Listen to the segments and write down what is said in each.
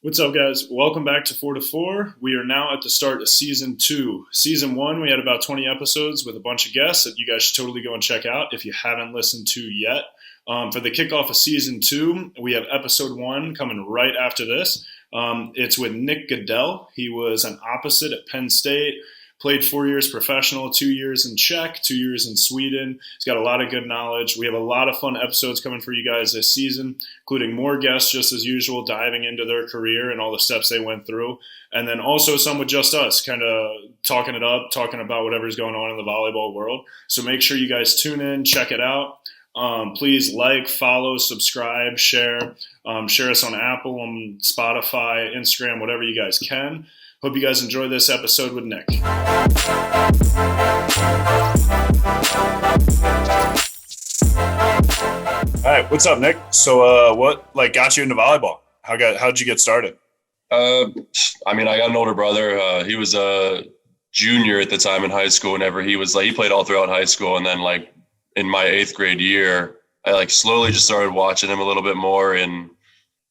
What's up, guys? Welcome back to 4 to 4. We are now at the start of season 2. Season 1, we had about 20 episodes with a bunch of guests that you guys should totally go and check out if you haven't listened to yet. For the kickoff of season 2, we have episode 1 coming right after this. It's with Nick Goodell. He was an opposite at Penn State. Played 4 years professional, 2 years in Czech, 2 years in Sweden. He's got a lot of good knowledge. We have a lot of fun episodes coming for you guys this season, including more guests, just as usual, diving into their career and all the steps they went through. And then also some with just us, kind of talking it up, talking about whatever's going on in the volleyball world. So make sure you guys tune in, check it out. Please like, follow, subscribe, share. Share us on Apple, on Spotify, Instagram, whatever you guys can. Hope you guys enjoy this episode with Nick. All right, what's up, Nick? So, what got you into volleyball? How'd you get started? I got an older brother. He was a junior at the time in high school. Whenever he played all throughout high school, and then in my 8th grade year, I slowly just started watching him a little bit more and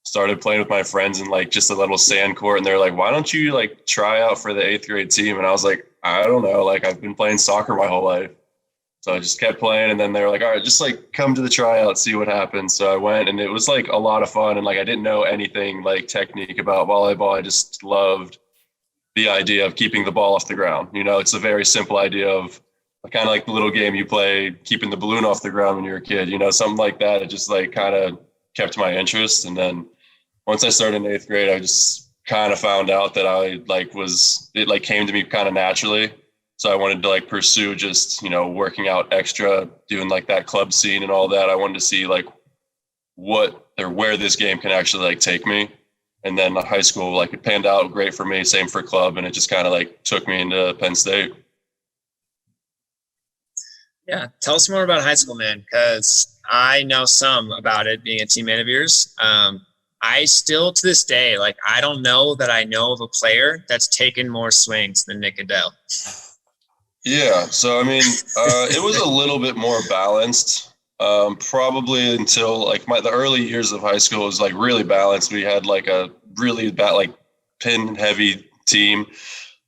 started playing with my friends in just a little sand court, and they're like, why don't you try out for the 8th grade team? And I was like, I don't know, I've been playing soccer my whole life. So I just kept playing, and then they were like, all right, just come to the tryout, see what happens. So I went, and it was a lot of fun, and I didn't know anything technique about volleyball. I just loved the idea of keeping the ball off the ground. It's a very simple idea of kind of like the little game you play, keeping the balloon off the ground when you're a kid, something like that. It just kind of kept my interest. And then once I started in 8th grade, I just kind of found out that it came to me kind of naturally. So I wanted to pursue just, working out extra, doing that club scene and all that. I wanted to see where this game can actually take me. And then high school, it panned out great for me. Same for club. And it just kind of took me into Penn State. Yeah. Tell us more about high school, man, because I know some about it being a teammate of yours. I still, to this day, I don't know that I know of a player that's taken more swings than Nick Goodell. Yeah. So, it was a little bit more balanced, probably until the early years of high school was really balanced. We had a really bad, pin heavy team.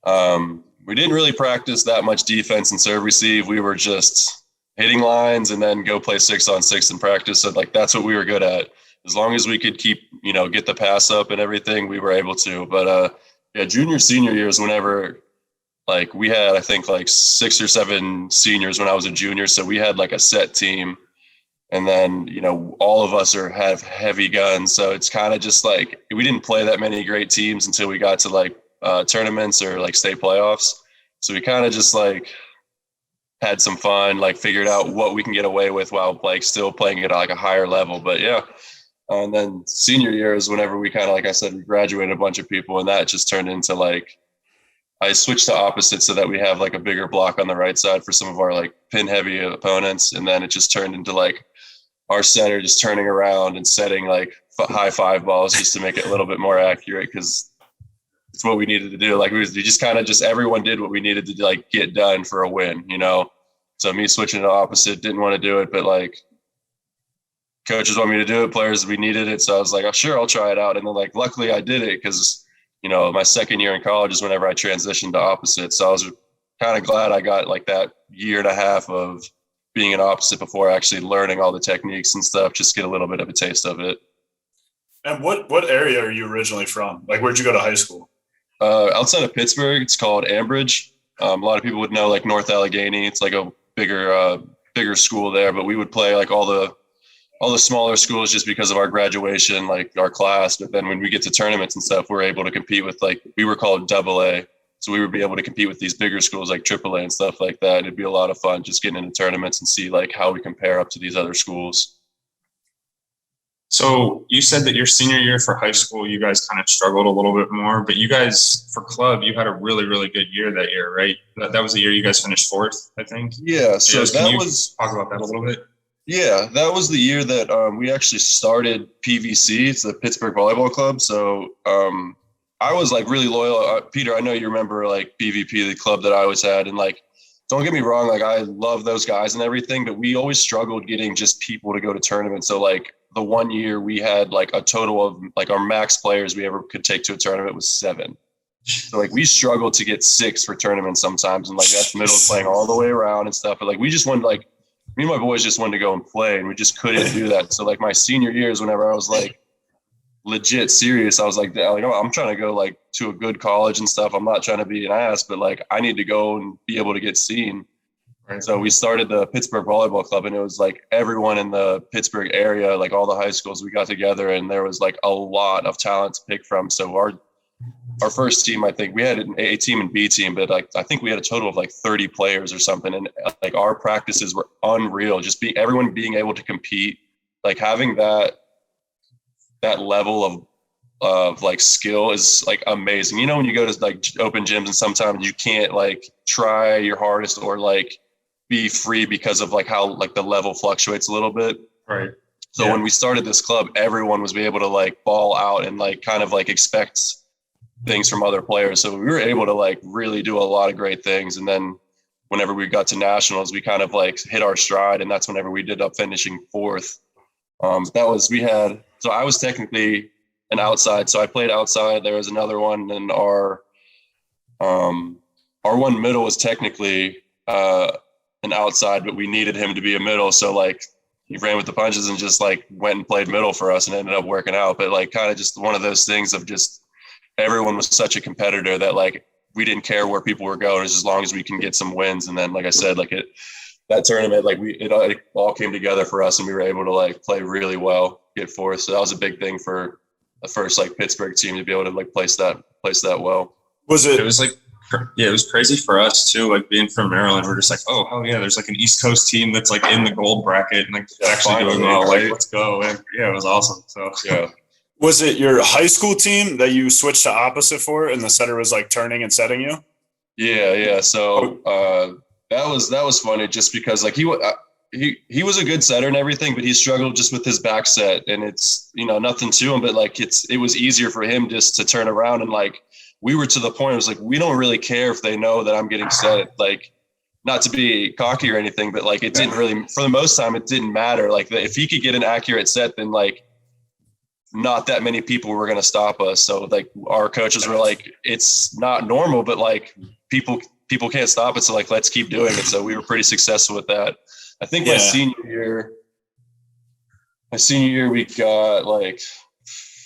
We didn't really practice that much defense and serve receive. We were just hitting lines and then go play 6-on-6 in practice. So that's what we were good at. As long as we could keep, get the pass up and everything, we were able to. But junior, senior years, whenever we had, I think 6 or 7 seniors when I was a junior. So we had a set team, and then, all of us have heavy guns. So it's kind of just we didn't play that many great teams until we got to tournaments or state playoffs. So we kind of just had some fun, figured out what we can get away with while still playing at a higher level. But yeah. And then senior year is whenever we kind of, I said, we graduated a bunch of people, and that just turned into I switched to opposite so that we have a bigger block on the right side for some of our pin heavy opponents. And then it just turned into our center just turning around and setting high 5 balls just to make it a little bit more accurate, because it's what we needed to do. We just kind of everyone did what we needed to get done for a win, So me switching to opposite, didn't want to do it, but coaches want me to do it, players, we needed it. So I was like, oh, sure, I'll try it out. And then luckily I did it, because, my second year in college is whenever I transitioned to opposite. So I was kind of glad I got that year and a half of being an opposite before actually learning all the techniques and stuff, just get a little bit of a taste of it. And what area are you originally from? Where'd you go to high school? Outside of Pittsburgh, it's called Ambridge. A lot of people would know North Allegheny. It's a bigger school there, but we would play all the smaller schools just because of our graduation, our class. But then when we get to tournaments and stuff, we're able to compete with we were called AA. So we would be able to compete with these bigger schools like AAA and stuff like that. It'd be a lot of fun just getting into tournaments and see how we compare up to these other schools. So you said that your senior year for high school, you guys kind of struggled a little bit more, but you guys for club, you had a really, really good year that year, right? That was the year you guys finished 4th, I think. Yeah. So can you talk about that a little bit? Yeah, that was the year that we actually started PVC. It's the Pittsburgh Volleyball Club. So I was really loyal. Peter, I know you remember PVP, the club that I always had. And don't get me wrong, like I love those guys and everything, but we always struggled getting just people to go to tournaments. So like the one year we had like a total of like our max players we ever could take to a tournament was 7. So like we struggled to get 6 for tournaments sometimes, and like that's middle playing all the way around and stuff. But like we just wanted, like me and my boys just wanted to go and play, and we just couldn't do that. So like my senior years, whenever I was like legit serious, I was like I'm trying to go like to a good college and stuff. I'm not trying to be an ass, but like I need to go and be able to get seen. Right. So we started the Pittsburgh Volleyball Club, and it was like everyone in the Pittsburgh area, like all the high schools, we got together, and there was like a lot of talent to pick from. So our first team, I think we had an A team and B team, but like I think we had a total of like 30 players or something, and like our practices were unreal. Just everyone being able to compete, like having that level of like skill is like amazing. You know, when you go to like open gyms and sometimes you can't like try your hardest or like be free because of like how like the level fluctuates a little bit. Right. So when we started this club, everyone was able to like ball out and like kind of like expect things from other players. So we were able to like really do a lot of great things. And then whenever we got to nationals, we kind of like hit our stride, and that's whenever we ended up finishing 4th. So I was technically an outside. So I played outside. There was another one, and our one middle was technically an outside, but we needed him to be a middle. So like he ran with the punches and just like went and played middle for us and ended up working out. But like kind of just one of those things of just everyone was such a competitor that like we didn't care where people were going as long as we can get some wins. And then like I said, like that tournament, like it all came together for us, and we were able to like play really well, get 4th. So that was a big thing for the first like Pittsburgh team to be able to like place that well. It was like, yeah, it was crazy for us too. Like being from Maryland, we're just like, oh hell yeah, there's like an East Coast team that's like in the gold bracket and like actually doing well. Like, let's go. And yeah, it was awesome. So yeah. Was it your high school team that you switched to opposite for, and the setter was like turning and setting you? Yeah. So that was funny, just because like he was a good setter and everything, but he struggled just with his back set, and it's, you know, nothing to him, but like it was easier for him just to turn around, and like we were to the point, it was like we don't really care if they know that I'm getting set. Like, not to be cocky or anything, but like it didn't really, for the most time, it didn't matter. Like if he could get an accurate set, then like not that many people were going to stop us. So like our coaches were like, it's not normal, but like people can't stop it. So like, let's keep doing it. So we were pretty successful with that. I think my senior year we got like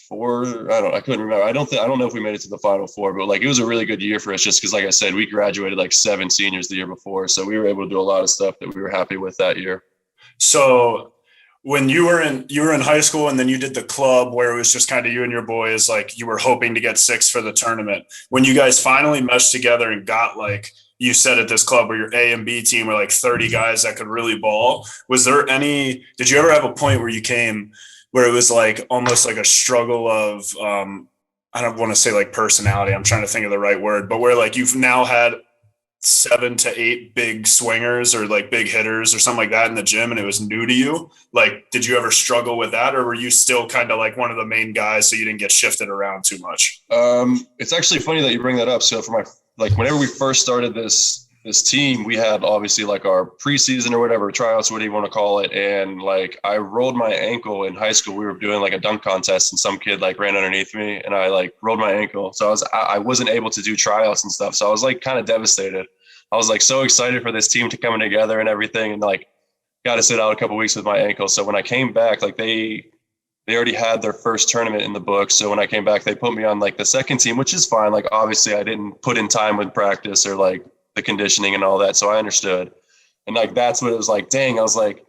4. I couldn't remember. I don't know if we made it to the Final 4, but like it was a really good year for us, just because like I said, we graduated like 7 seniors the year before. So we were able to do a lot of stuff that we were happy with that year. So when you were in high school, and then you did the club where it was just kind of you and your boys, like you were hoping to get 6 for the tournament. When you guys finally meshed together and got, like you said at this club where your A and B team were like 30 guys that could really ball, did you ever have a point where you came where it was like almost like a struggle of, I don't want to say like personality, I'm trying to think of the right word, but where like you've now had 7 to 8 big swingers or like big hitters or something like that in the gym, and it was new to you? Like, did you ever struggle with that, or were you still kind of like one of the main guys so you didn't get shifted around too much? It's actually funny that you bring that up. So whenever we first started this team, we had obviously like our preseason or whatever, tryouts, whatever you want to call it. And like I rolled my ankle in high school. We were doing like a dunk contest, and some kid like ran underneath me, and I like rolled my ankle. So I wasn't able to do tryouts and stuff. So I was like kind of devastated. I was like so excited for this team to come together and everything, and like got to sit out a couple of weeks with my ankle. So when I came back, like they already had their first tournament in the book. So when I came back, they put me on like the second team, which is fine. Like obviously I didn't put in time with practice or like the conditioning and all that. So I understood. And like, that's what it was like. Dang, I was like,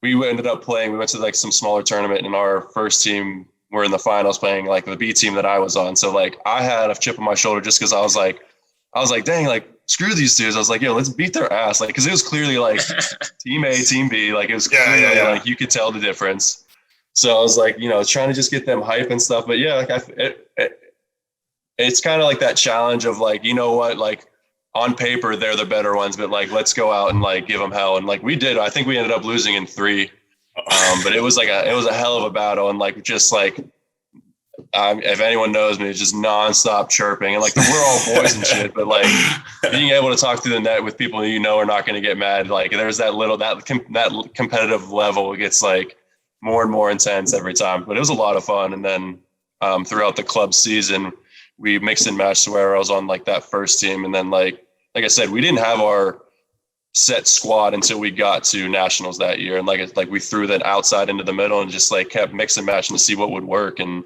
we ended up playing, we went to like some smaller tournament, and our first team were in the finals playing like the B team that I was on. So like I had a chip on my shoulder just because I was like, dang, like screw these dudes. I was like, yo, let's beat their ass. Like, cause it was clearly like team A, team B, like it was clearly like you could tell the difference. So I was like, you know, trying to just get them hype and stuff. But yeah, like it's kind of like that challenge of like, you know what, like on paper, they're the better ones, but like, let's go out and like give them hell. And like we did, I think we ended up losing in 3. But it was a hell of a battle. And like, just like if anyone knows me, it's just nonstop chirping, and like we're all boys and shit, but like being able to talk through the net with people you know are not going to get mad. Like there's that competitive level gets like more and more intense every time, but it was a lot of fun. And then throughout the club season, we mixed and matched to where I was on like that first team. And then like I said, we didn't have our set squad until we got to nationals that year. And like we threw that outside into the middle and just like kept mixing and matching to see what would work. And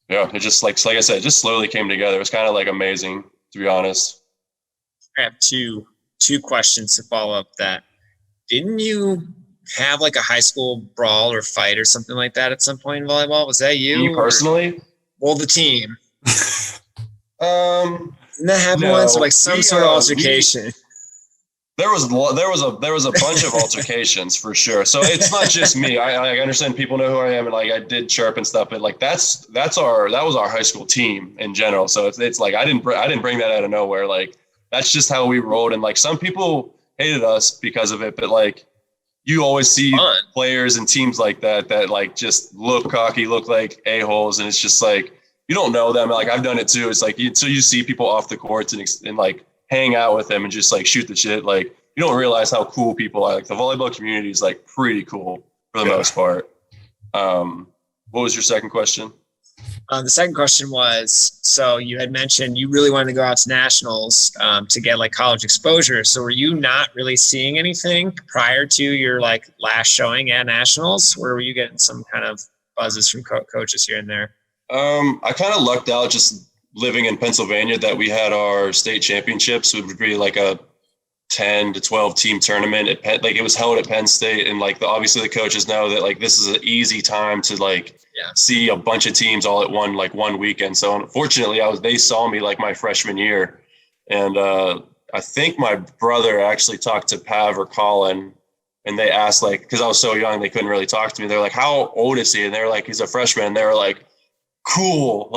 yeah, it just like I said, it just slowly came together. It was kind of like amazing, to be honest. I have two questions to follow up that. Didn't you have like a high school brawl or fight or something like that at some point in volleyball? Was that you? Me personally? Well, the team. Didn't that happen once? Or like some sort of altercation? There was a bunch of altercations for sure. So it's not just me. I understand people know who I am, and like I did chirp and stuff, but like that was our high school team in general. So it's like I didn't bring that out of nowhere. Like that's just how we rolled. And like some people hated us because of it, but like you always see players and teams like that like just look cocky, look like a-holes, and it's just like you don't know them. Like I've done it too. It's like so you see people off the courts and like hang out with them and just like shoot the shit. Like you don't realize how cool people are. Like the volleyball community is like pretty cool for the most part. What was your second question? The second question was, so you had mentioned you really wanted to go out to nationals to get like college exposure. So were you not really seeing anything prior to your like last showing at nationals, or were you getting some kind of buzzes from coaches here and there? I kind of lucked out just living in Pennsylvania that we had our state championships. It would be like a 10 to 12 team tournament at Penn, like it was held at Penn State. And like obviously the coaches know that like this is an easy time to like see a bunch of teams all at one weekend. So unfortunately they saw me like my freshman year. And I think my brother actually talked to Pav or Colin, and they asked like, cause I was so young, they couldn't really talk to me. They're like, how old is he? And they were like, he's a freshman. And they were like, cool.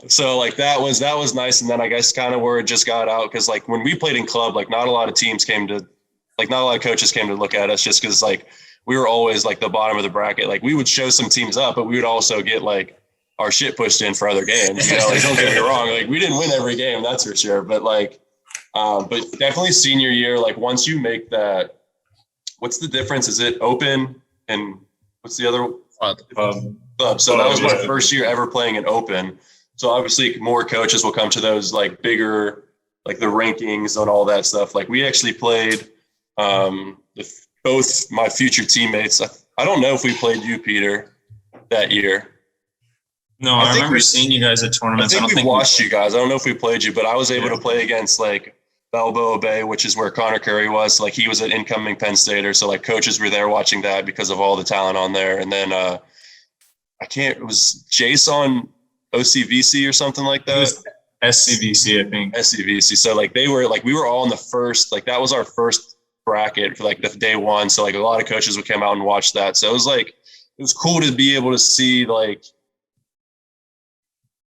So like that was nice. And then I guess kind of word just got out, because like when we played in club, like not a lot of coaches came to look at us, just because like we were always like the bottom of the bracket. Like we would show some teams up, but we would also get like our shit pushed in for other games. You know, like don't get me wrong, like we didn't win every game, that's for sure. But like but definitely senior year, like once you make that, what's the difference? Is it open and what's the other club? So that was my first year ever playing an open. So obviously more coaches will come to those like bigger, like the rankings and all that stuff. Like we actually played both my future teammates. I don't know if we played you, Peter, that year. No, I remember seeing you guys at tournaments. I think we watched you guys. I don't know if we played you, but I was able to play against like Balboa Bay, which is where Connor Curry was. So, like he was an incoming Penn Stater. So like coaches were there watching that because of all the talent on there. And then it was Jace on OCVC or something like that. It was SCVC, I think. SCVC. So like we were all in the first, like that was our first bracket for like the day one. So like a lot of coaches would come out and watch that. So it was cool to be able to see like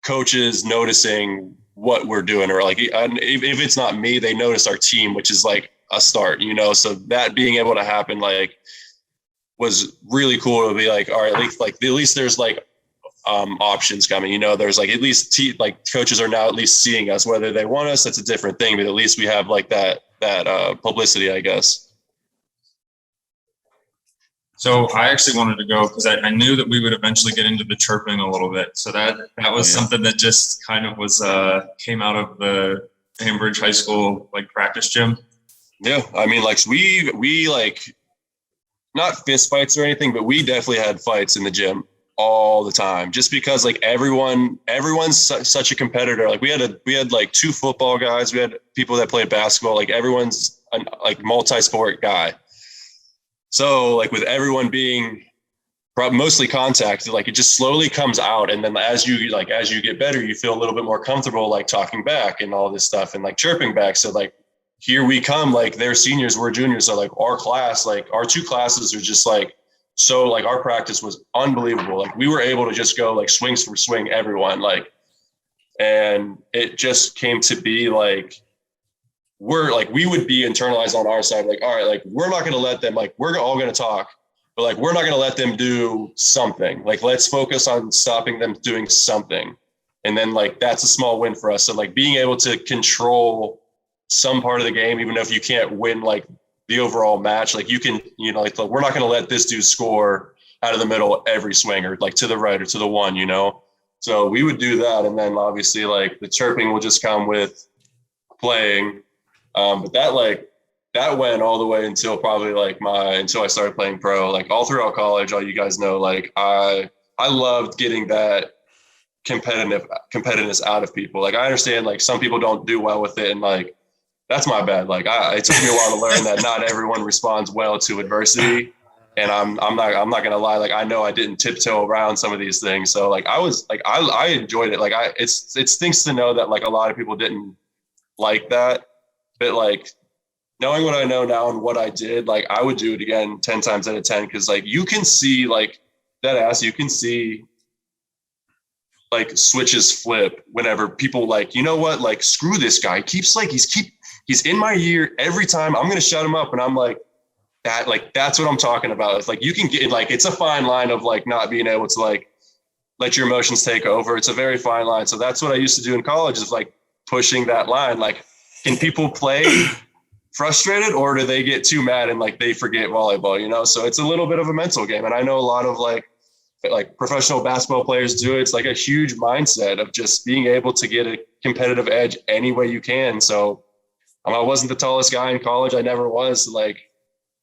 coaches noticing what we're doing, or like if it's not me, they notice our team, which is like a start, you know. So that being able to happen like was really cool to be like, all right, at least there's like options coming, you know. There's like at least coaches are now at least seeing us. Whether they want us, that's a different thing, but at least we have like that publicity, I guess. So I actually wanted to go because I knew that we would eventually get into the chirping a little bit. So that was something that just kind of was came out of the Cambridge High School like practice gym. Yeah, I mean, like we like not fist fights or anything, but we definitely had fights in the gym all the time, just because like everyone's such a competitor. Like we had like two football guys, we had people that played basketball. Like everyone's a like multi-sport guy. So like with everyone being mostly contact, like it just slowly comes out. And then as you get better, you feel a little bit more comfortable, like talking back and all this stuff and like chirping back. So like here we come, like they're seniors, we're juniors. So like our class, like our two classes are just like, so like our practice was unbelievable. Like we were able to just go like swings for swing everyone, like, and it just came to be like, we would be internalized on our side, like, all right, like we're not going to let them, like we're all going to talk, but like, we're not going to let them do something. Like, let's focus on stopping them doing something. And then like, that's a small win for us. So like being able to control some part of the game, even if you can't win like the overall match, like you can, you know, like we're not going to let this dude score out of the middle every swing or like to the right or to the one, you know? So we would do that. And then obviously like the chirping will just come with playing. But that went all the way until probably like until I started playing pro, like all throughout college, all you guys know, like I loved getting that competitiveness out of people. Like I understand like some people don't do well with it, and like that's my bad. Like it took me a while to learn that not everyone responds well to adversity. And I'm not gonna lie, like I know I didn't tiptoe around some of these things. So like I enjoyed it. Like it stinks to know that like a lot of people didn't like that. But like knowing what I know now and what I did, like I would do it again 10 times out of 10, because like you can see like you can see like switches flip whenever people like, you know what, like screw this guy. He's in my ear every time. I'm gonna shut him up. And I'm like, that's what I'm talking about. It's like you can get like, it's a fine line of like not being able to like let your emotions take over. It's a very fine line. So that's what I used to do in college, is like pushing that line. Like, can people play frustrated, or do they get too mad and like they forget volleyball, you know? So it's a little bit of a mental game. And I know a lot of like professional basketball players do it. It's like a huge mindset of just being able to get a competitive edge any way you can. So I wasn't the tallest guy in college. I never was. Like,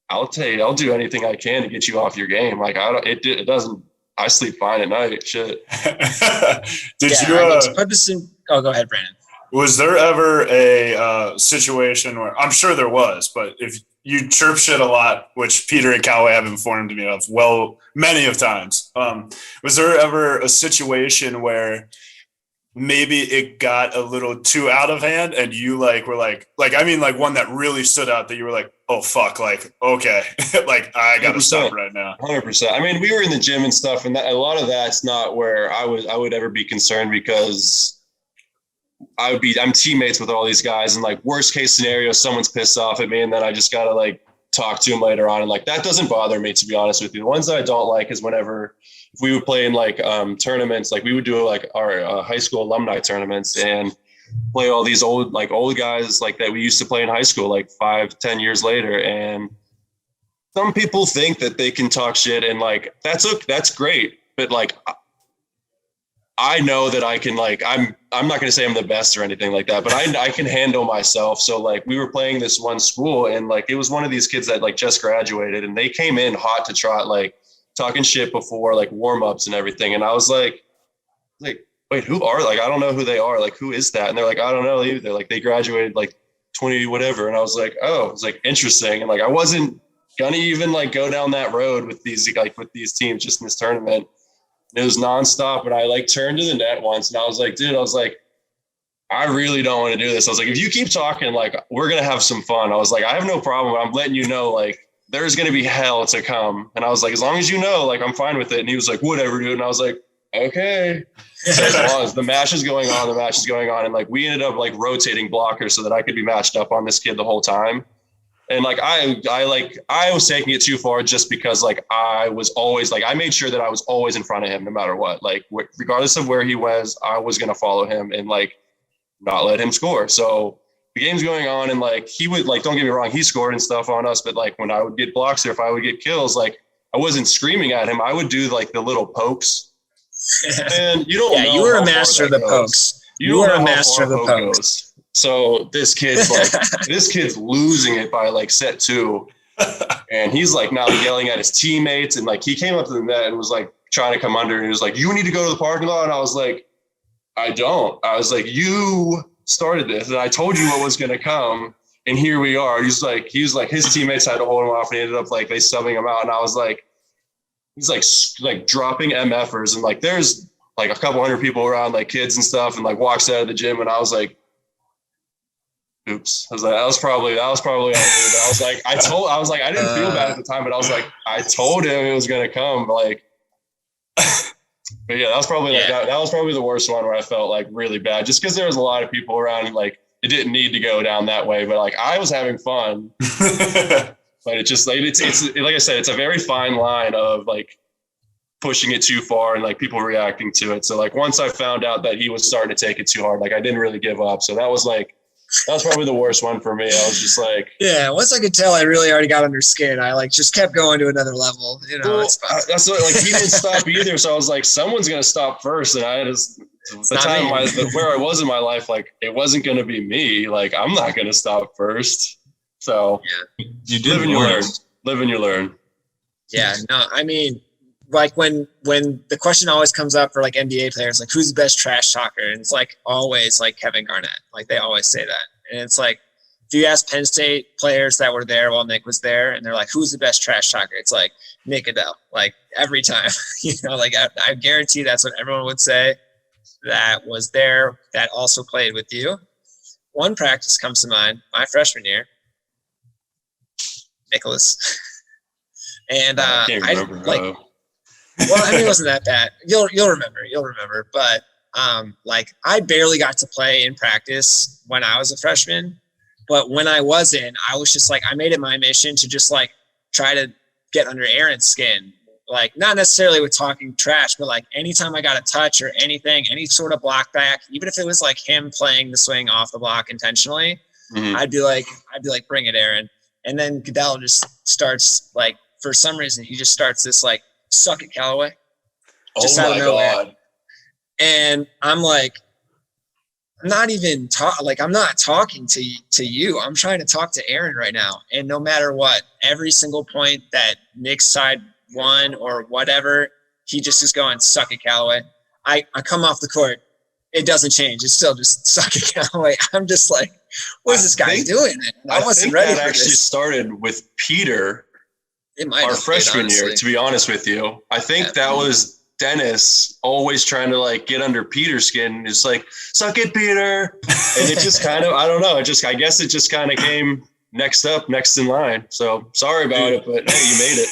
I'll do anything I can to get you off your game. Like it doesn't, I sleep fine at night. Shit. To put this in, go ahead, Brandon. Was there ever a situation where, I'm sure there was, but if you chirp shit a lot, which Peter and Callaway have informed me of, well, many of times, was there ever a situation where maybe it got a little too out of hand and you like were like I mean like one that really stood out that you were like, oh fuck, like okay, like I gotta 100%. Stop right now? 100%. I mean, we were in the gym and stuff, and a lot of that's not where I would ever be concerned, because I'm teammates with all these guys, and like worst case scenario, someone's pissed off at me, and then I just gotta like talk to him later on, and like that doesn't bother me, to be honest with you. The ones that I don't like is whenever if we would play in like tournaments, like we would do like our high school alumni tournaments and play all these old guys like that we used to play in high school like 5-10 years later, and some people think that they can talk shit, and like that's great, but like I know that I can, like, I'm not going to say I'm the best or anything like that, but I can handle myself. So like we were playing this one school, and like it was one of these kids that like just graduated, and they came in hot to trot, like talking shit before like warm-ups and everything. And I was like, wait, who are, like, I don't know who they are. Like, who is that? And they're like, I don't know either. Like they graduated like 20, whatever. And I was like, oh, it's like interesting. And like, I wasn't gonna even like go down that road with these teams just in this tournament. It was nonstop. And I like turned to the net once, and I was like, dude, I really don't want to do this. I was like, if you keep talking, like, we're going to have some fun. I was like, I have no problem. I'm letting you know, like, there's going to be hell to come. And I was like, as long as you know, like, I'm fine with it. And he was like, whatever, dude. And I was like, okay. So as long as the match is going on. And like, we ended up like rotating blockers so that I could be matched up on this kid the whole time. And like, I was taking it too far, just because like I was always like, I made sure that I was always in front of him no matter what. Like, regardless of where he was, I was going to follow him and like not let him score. So the game's going on, and like he would, like, don't get me wrong, he scored and stuff on us, but like when I would get blocks or if I would get kills, like I wasn't screaming at him. I would do like the little pokes. And you don't know, you were a master of the pokes. You were a master of the pokes. So this kid's losing it by like set 2. And he's like now yelling at his teammates, and like he came up to the net and was like trying to come under, and he was like, you need to go to the parking lot. And I was like, I don't. I was like, you started this, and I told you what was going to come, and here we are. He was like his teammates had to hold him off, and he ended up like they subbing him out. And I was like, he's like dropping MFers, and like there's like a couple hundred people around, like kids and stuff, and like walks out of the gym, and I was like, oops. I was like, that was probably on me. But I was like, I didn't feel bad at the time, but I was like, I told him it was gonna come. Like, but yeah, that was probably like that was probably the worst one where I felt like really bad, just because there was a lot of people around, and like it didn't need to go down that way. But like I was having fun. But it just like it's like I said, it's a very fine line of like pushing it too far and like people reacting to it. So like once I found out that he was starting to take it too hard, like I didn't really give up. So that was probably the worst one for me. I was just like, yeah. Once I could tell I really already got under skin, I like just kept going to another level. You know, well, that's what, like he didn't stop either. So I was like, someone's gonna stop first, and I just the time where I was in my life, like it wasn't gonna be me. Like I'm not gonna stop first. So you live and you learn. Live and you learn. Yeah, no, I mean, like when the question always comes up for like NBA players, like who's the best trash talker, and it's like always like Kevin Garnett. Like they always say that, and it's like if you ask Penn State players that were there while Nick was there, and they're like, who's the best trash talker? It's like Nick Goodell. Like every time, you know, like I guarantee that's what everyone would say that was there that also played with you. One practice comes to mind, my freshman year. Nicholas. And I can't remember. well, I mean, it wasn't that bad. You'll remember. But like I barely got to play in practice when I was a freshman. But when I wasn't, I was just like, I made it my mission to just like try to get under Aaron's skin. Like not necessarily with talking trash, but like anytime I got a touch or anything, any sort of block back, even if it was like him playing the swing off the block intentionally, I'd be like, bring it, Aaron. And then Goodell just starts like, for some reason, he just starts this like, suck it, Callaway. Just out of nowhere. God. And I'm like, I'm not talking to you. I'm trying to talk to Aaron right now. And no matter what, every single point that Nick's side won or whatever, he just is going, suck it, Callaway. I come off the court. It doesn't change. It's still just suck it, Callaway. I'm just like, what is this guy doing? I wasn't ready for this. That actually started with Peter, our freshman year, to be honest with you. I think that was Dennis always trying to like get under Peter's skin. It's like, suck it, Peter. And it just kind of, I don't know. I guess it just kind of came next in line. So sorry about it, but hey, you made it.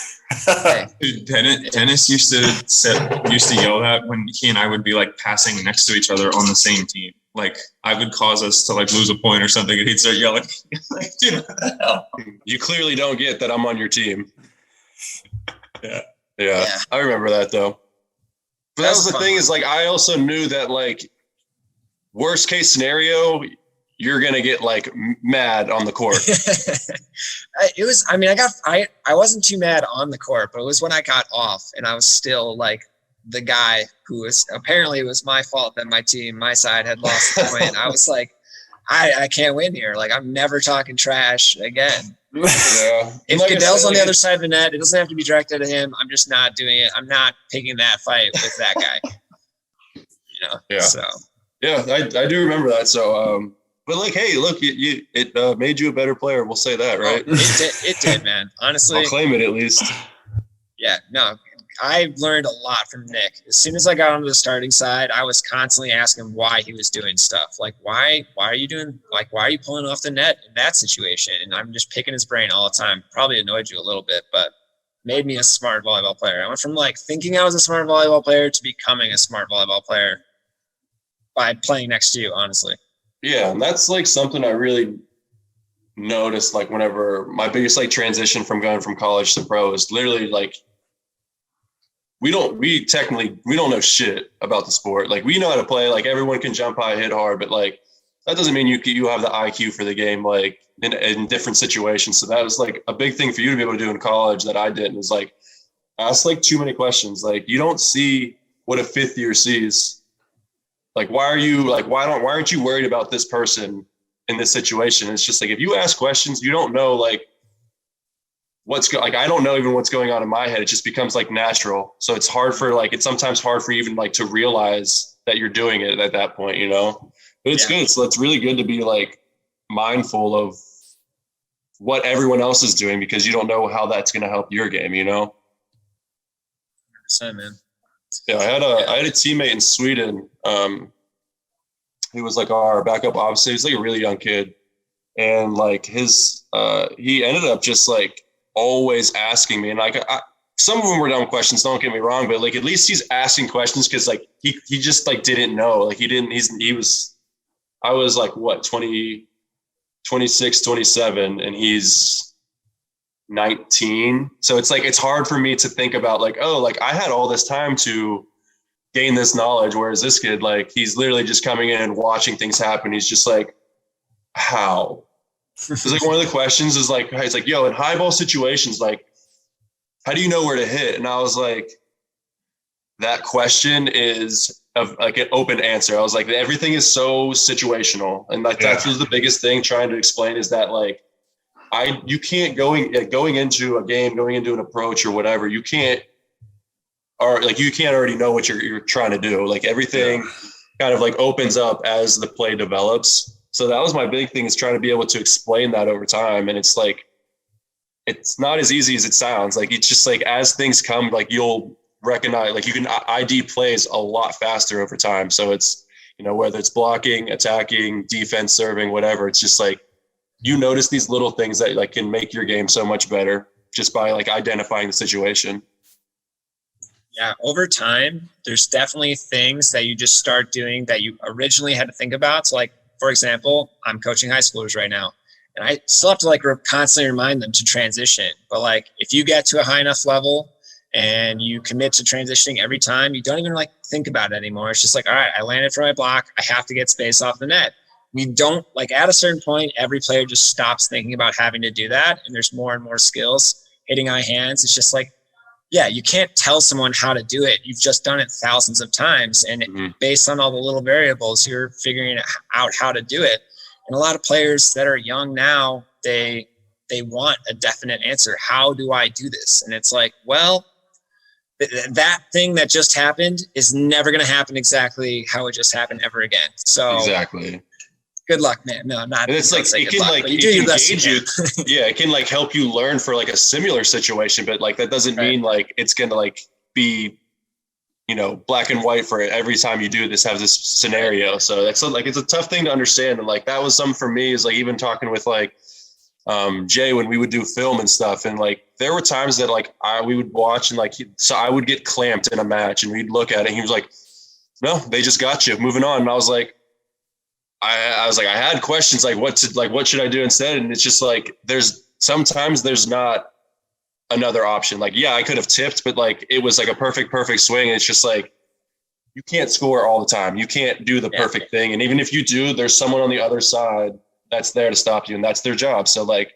Dude, Dennis used to yell that when he and I would be like passing next to each other on the same team. Like I would cause us to like lose a point or something, and he'd start yelling. Like, dude, what the hell? You clearly don't get that I'm on your team. Yeah. I remember that though. But that was the thing is like I also knew that like worst case scenario, you're gonna get like mad on the court. It was. I mean, I wasn't too mad on the court, but it was when I got off, and I was still like the guy who was apparently it was my fault that my side had lost the point. I was like, I can't win here. Like I'm never talking trash again. Yeah. If like Goodell's on the other side of the net, it doesn't have to be directed at him. I'm just not doing it. I'm not picking that fight with that guy. You know. Yeah. So. Yeah, I do remember that. So. But like, hey, look, it made you a better player. We'll say that, right? It did, man. Honestly, I'll claim it at least. Yeah, no, I learned a lot from Nick. As soon as I got onto the starting side, I was constantly asking why he was doing stuff. Like, why are you pulling off the net in that situation? And I'm just picking his brain all the time. Probably annoyed you a little bit, but made me a smart volleyball player. I went from like thinking I was a smart volleyball player to becoming a smart volleyball player by playing next to you, honestly. Yeah, and that's like something I really noticed like whenever my biggest like transition from going from college to pro is literally like we don't know shit about the sport. Like we know how to play, like everyone can jump high, hit hard, but like that doesn't mean you have the IQ for the game like in different situations. So that was like a big thing for you to be able to do in college that I didn't, was like ask like too many questions. Like you don't see what a fifth year sees. Like, why aren't you worried about this person in this situation? It's just like, if you ask questions, you don't know, like, I don't know even what's going on in my head. It just becomes like natural. So it's sometimes hard for you even like to realize that you're doing it at that point, you know, but it's good. So it's really good to be like mindful of what everyone else is doing because you don't know how that's going to help your game, you know? 100%, man. Yeah, I had a teammate in Sweden. He was like our backup officer. He was like a really young kid, and like he ended up just like always asking me. And like some of them were dumb questions. Don't get me wrong, but like at least he's asking questions because like he just like didn't know. Like I was like what 26, 27, and he's 19. So it's like, it's hard for me to think about like, oh, like I had all this time to gain this knowledge. Whereas this kid, like, he's literally just coming in and watching things happen. He's just like, how? It's like one of the questions is like, he's like, yo, in high ball situations, like, how do you know where to hit? And I was like, that question is of like an open answer. I was like, everything is so situational. And like, that was the biggest thing trying to explain is that like, you can't going into a game, going into an approach or whatever, you can't already know what you're trying to do. Like everything kind of like opens up as the play develops. So that was my big thing, is trying to be able to explain that over time. And it's like, it's not as easy as it sounds. Like, it's just like, as things come, like you'll recognize, like you can ID plays a lot faster over time. So it's, you know, whether it's blocking, attacking, defense, serving, whatever, it's just like, you notice these little things that like can make your game so much better just by like identifying the situation. Yeah, over time, there's definitely things that you just start doing that you originally had to think about. So like, for example, I'm coaching high schoolers right now, and I still have to like constantly remind them to transition. But like, if you get to a high enough level and you commit to transitioning every time, you don't even like think about it anymore. It's just like, all right, I landed for my block. I have to get space off the net. We don't like, at a certain point, every player just stops thinking about having to do that. And there's more and more skills hitting high hands. It's just like, yeah, you can't tell someone how to do it. You've just done it thousands of times. And based on all the little variables, you're figuring out how to do it. And a lot of players that are young now, they want a definite answer. How do I do this? And it's like, well, that thing that just happened is never going to happen exactly how it just happened ever again. So exactly. Good luck, man. No, not. And it's like, it can like, it can gauge you. Yeah, it can like help you learn for like a similar situation, but like that doesn't mean like it's gonna like be, you know, black and white for every time you do this, have this scenario. So that's like, it's a tough thing to understand. And like, that was something for me, is like even talking with like Jay when we would do film and stuff. And like, there were times that like we would watch and like, so I would get clamped in a match and we'd look at it and he was like, no, they just got you, moving on. And I was like, I was like, I had questions like what should I do instead? And it's just like, sometimes there's not another option. Like, yeah, I could have tipped, but like, it was like a perfect swing. And it's just like, you can't score all the time. You can't do the perfect thing. And even if you do, there's someone on the other side that's there to stop you, and that's their job. So like,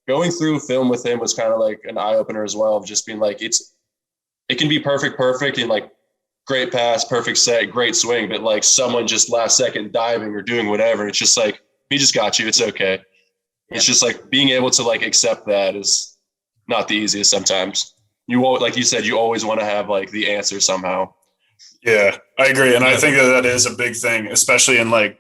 going through film with him was kind of like an eye opener as well, of just being like, it can be perfect and like, great pass, perfect set, great swing, but like someone just last second diving or doing whatever, it's just like, he just got you, it's okay. It's just like being able to like accept that is not the easiest sometimes. Like you said, you always want to have like the answer somehow. Yeah, I agree. And I think that is a big thing, especially in like,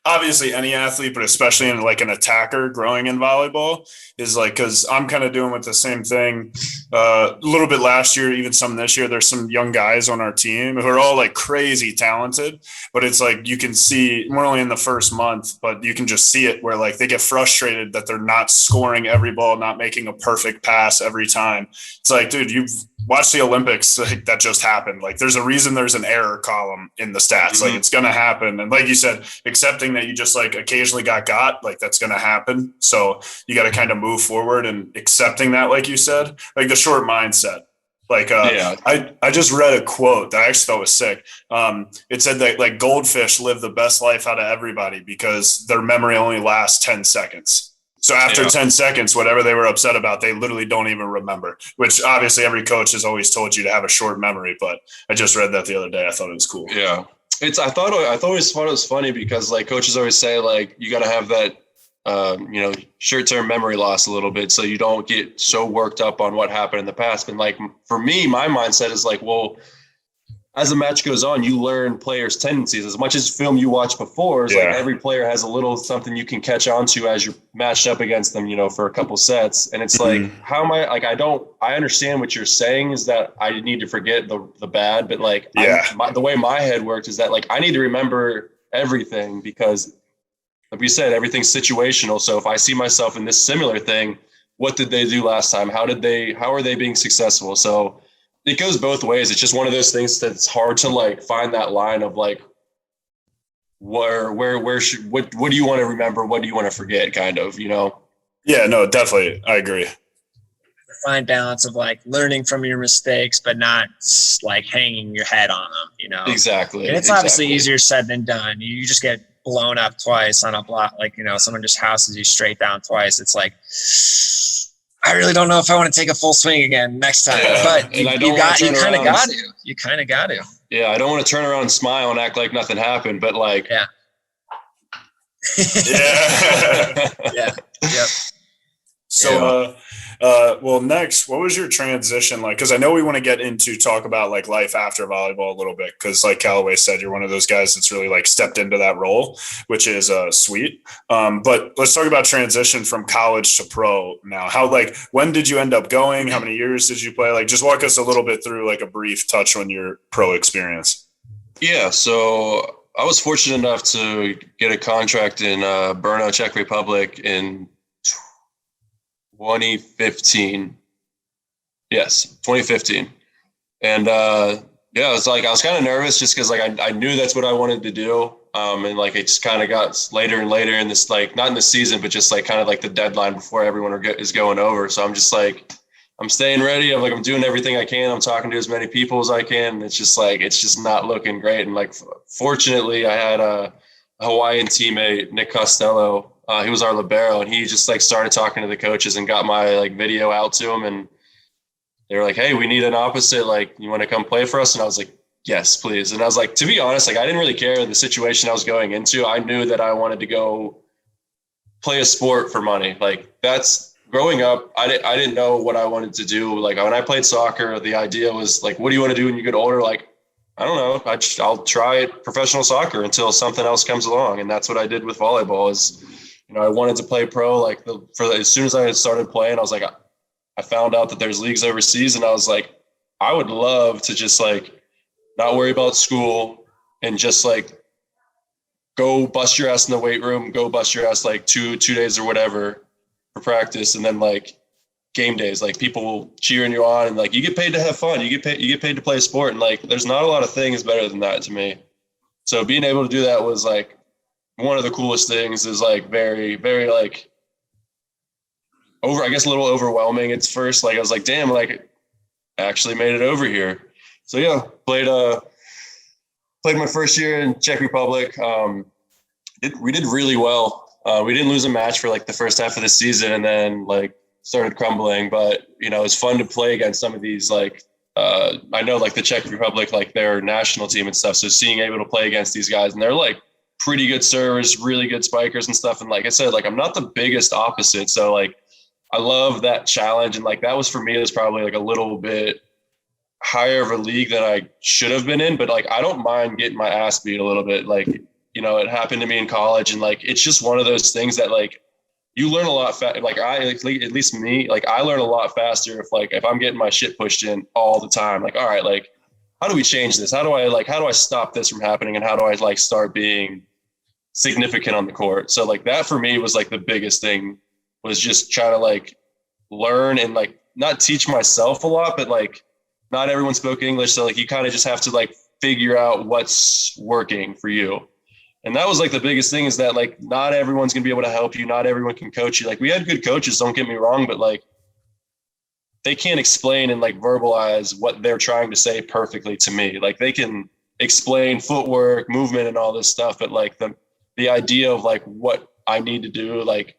obviously any athlete, but especially in like an attacker growing in volleyball, is like, because I'm kind of doing with the same thing a little bit last year, even some this year. There's some young guys on our team who are all like crazy talented, but it's like, you can see, we're only in the first month, but you can just see it where like they get frustrated that they're not scoring every ball, not making a perfect pass every time. It's like, dude, you've watched the Olympics, like, that just happened. Like, there's a reason there's an error column in the stats. Like, it's going to happen. And like you said, accepting that you just like occasionally got, like, that's going to happen. So you got to kind of move forward and accepting that, like you said, like the short mindset. Like, I just read a quote that I actually thought was sick. It said that like goldfish live the best life out of everybody because their memory only lasts 10 seconds. So after 10 seconds, whatever they were upset about, they literally don't even remember, which obviously every coach has always told you to have a short memory. But I just read that the other day. I thought it was cool. Yeah. I always thought it was funny because like coaches always say, like, you got to have that, short-term memory loss a little bit so you don't get so worked up on what happened in the past. And like, for me, my mindset is like, well, as the match goes on, you learn players' tendencies. As much as film you watch before, like every player has a little something you can catch on to as you're matched up against them, for a couple sets. And it's like, how am I, like, I understand what you're saying is that I need to forget the bad, but like, the way my head worked is that like, I need to remember everything because like we said, everything's situational. So if I see myself in this similar thing, what did they do last time? How are they being successful? So it goes both ways. It's just one of those things that's hard to like find that line of like, what do you want to remember? What do you want to forget? Kind of, Yeah, no, definitely. I agree. fine balance of like learning from your mistakes, but not like hanging your head on them, you know? Exactly. And it's obviously easier said than done. You just get blown up twice on a block. Like, you know, someone just houses you straight down twice. It's like, I really don't know if I want to take a full swing again next time, but you kind of got to. You kind of got to. Yeah, I don't want to turn around and smile and act like nothing happened, but like, yeah. Yeah. Yep. So, well, next, what was your transition like? Because I know we want to get into talk about like life after volleyball a little bit. Because like Callaway said, you're one of those guys that's really like stepped into that role, which is sweet. But let's talk about transition from college to pro now. How like when did you end up going? How many years did you play? Like, just walk us a little bit through like a brief touch on your pro experience. Yeah, so I was fortunate enough to get a contract in Brno, Czech Republic in 2015. Yes, 2015. And yeah, it's like I was kind of nervous just because like I knew that's what I wanted to do. And like it just kind of got later and later in this, like not in the season, but just like kind of like the deadline before everyone is going over. So I'm just like, I'm staying ready. I'm doing everything I can. I'm talking to as many people as I can. And it's just like, it's just not looking great. And like, fortunately I had a Hawaiian teammate, Nick Costello. He was our libero, and he just like started talking to the coaches and got my like video out to him. And they were like, "Hey, we need an opposite. Like, you want to come play for us?" And I was like, "Yes, please." And I was like, to be honest, like I didn't really care the situation I was going into. I knew that I wanted to go play a sport for money. Like that's growing up. I didn't know what I wanted to do. Like when I played soccer, the idea was like, what do you want to do when you get older? Like, I don't know. I'll try professional soccer until something else comes along. And that's what I did with volleyball is, you know, I wanted to play pro. Like as soon as I had started playing, I was like, I found out that there's leagues overseas, and I was like, I would love to just like not worry about school and just like go bust your ass in the weight room, go bust your ass like two days or whatever for practice. And then like game days, like people cheering you on and like you get paid to have fun. You get paid to play a sport. And like, there's not a lot of things better than that to me. So being able to do that was like one of the coolest things. Is like very, very like I guess a little overwhelming at first. Like I was like, damn, like I actually made it over here. So yeah, played my first year in Czech Republic. We did really well. We didn't lose a match for like the first half of the season, and then like started crumbling. But you know, it's fun to play against some of these like I know like the Czech Republic, like their national team and stuff. So seeing able to play against these guys, and they're like pretty good servers, really good spikers and stuff. And like I said, like I'm not the biggest opposite, so like I love that challenge. And like that was for me, it was probably like a little bit higher of a league than I should have been in. But like I don't mind getting my ass beat a little bit. Like, you know, it happened to me in college, and like it's just one of those things that like you learn a lot like at least me, like I learn a lot faster if I'm getting my shit pushed in all the time. Like, all right, like how do we change this? How do I stop this from happening? And how do I like start being significant on the court? So like that for me was like the biggest thing, was just trying to like learn and like not teach myself a lot, but like not everyone spoke English. So like you kind of just have to like figure out what's working for you. And that was like the biggest thing, is that like not everyone's gonna be able to help you. Not everyone can coach you. Like we had good coaches, don't get me wrong, but like they can't explain and like verbalize what they're trying to say perfectly to me. Like they can explain footwork, movement, and all this stuff, but like the idea of like what I need to do, like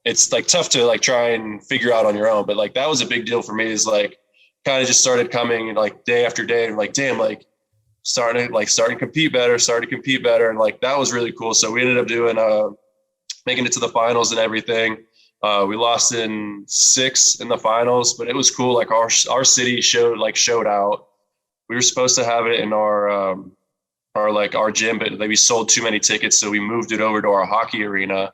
it's like tough to like try and figure out on your own. But like that was a big deal for me, is like kind of just started coming like day after day, and like damn, like starting to compete better, and like that was really cool. So we ended up doing making it to the finals and everything. We lost in 6 in the finals, but it was cool. Like our city showed out. We were supposed to have it in our gym, but we sold too many tickets, so we moved it over to our hockey arena.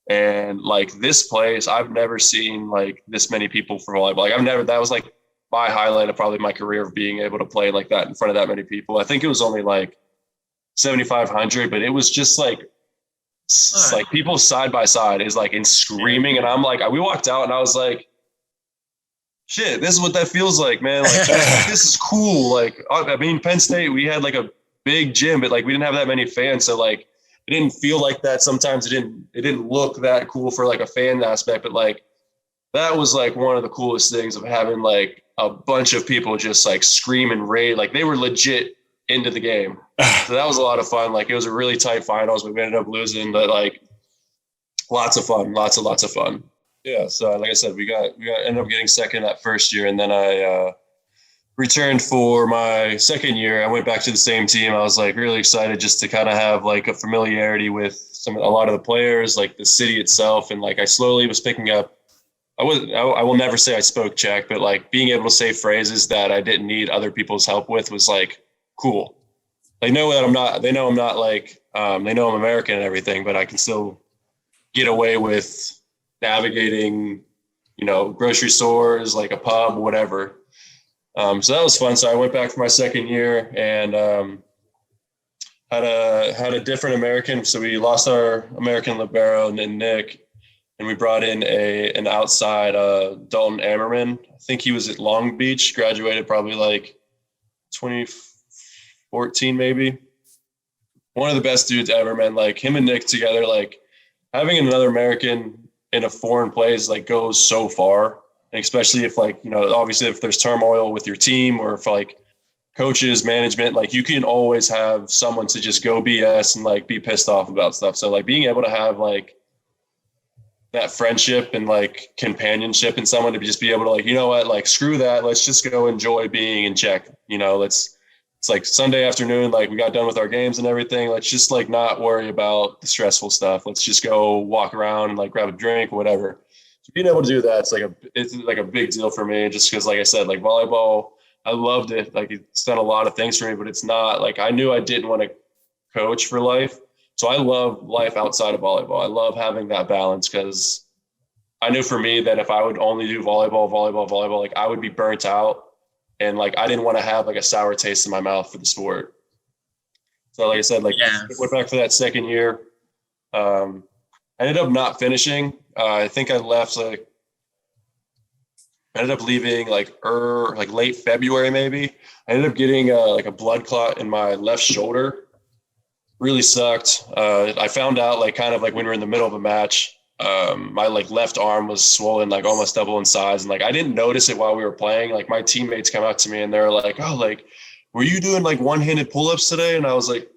And like this place, I've never seen like this many people for volleyball. Like that was like my highlight of probably my career, of being able to play like that in front of that many people. I think it was only like 7,500, but it was just like like people side by side is like in screaming. And I'm like, we walked out and I was like, shit, this is what that feels like, man. Like this is cool. Like, I mean, Penn State, we had like a big gym, but like we didn't have that many fans. So like, it didn't feel like that. Sometimes it didn't look that cool for like a fan aspect, but like that was like one of the coolest things of having like a bunch of people just like scream and rage. Like they were legit into the game. So that was a lot of fun. Like it was a really tight finals. We ended up losing, but like lots of fun, lots of fun. Yeah. So like I said, we ended up getting second that first year. And then I returned for my second year. I went back to the same team. I was like really excited just to kind of have like a familiarity with a lot of the players, like the city itself. And like I slowly was picking up, I will never say I spoke Czech, but like being able to say phrases that I didn't need other people's help with was like cool. They know I'm not they know I'm American and everything, but I can still get away with navigating, grocery stores, like a pub, whatever. So that was fun. So I went back for my second year and had a different American. So we lost our American libero and then Nick. And we brought in an outside Dalton Ammerman. I think he was at Long Beach, graduated probably like 2014 maybe. One of the best dudes ever, man. Like him and Nick together, like having another American in a foreign place like goes so far. And especially if like, obviously if there's turmoil with your team or if like coaches, management, like you can always have someone to just go BS and like be pissed off about stuff. So like being able to have like that friendship and like companionship and someone to just be able to like, you know what, like screw that. Let's just go enjoy being in Czech. It's like Sunday afternoon, like we got done with our games and everything. Let's just like not worry about the stressful stuff. Let's just go walk around and like grab a drink or whatever. So being able to do that, it's like a big deal for me just because like I said, like volleyball, I loved it. Like it's done a lot of things for me, but it's not like I knew I didn't want to coach for life. So I love life outside of volleyball. I love having that balance because I knew for me that if I would only do volleyball, like I would be burnt out. And like, I didn't want to have like a sour taste in my mouth for the sport. So like I said, like I went back for that second year. I ended up not finishing. I think I left I ended up leaving like late February, maybe. I ended up getting like a blood clot in my left shoulder. Really sucked. I found out like kind of like when we were in the middle of a match, my like left arm was swollen, like almost double in size. And like, I didn't notice it while we were playing. Like my teammates come up to me and they're like, oh, like, were you doing like one-handed pull-ups today? And I was like,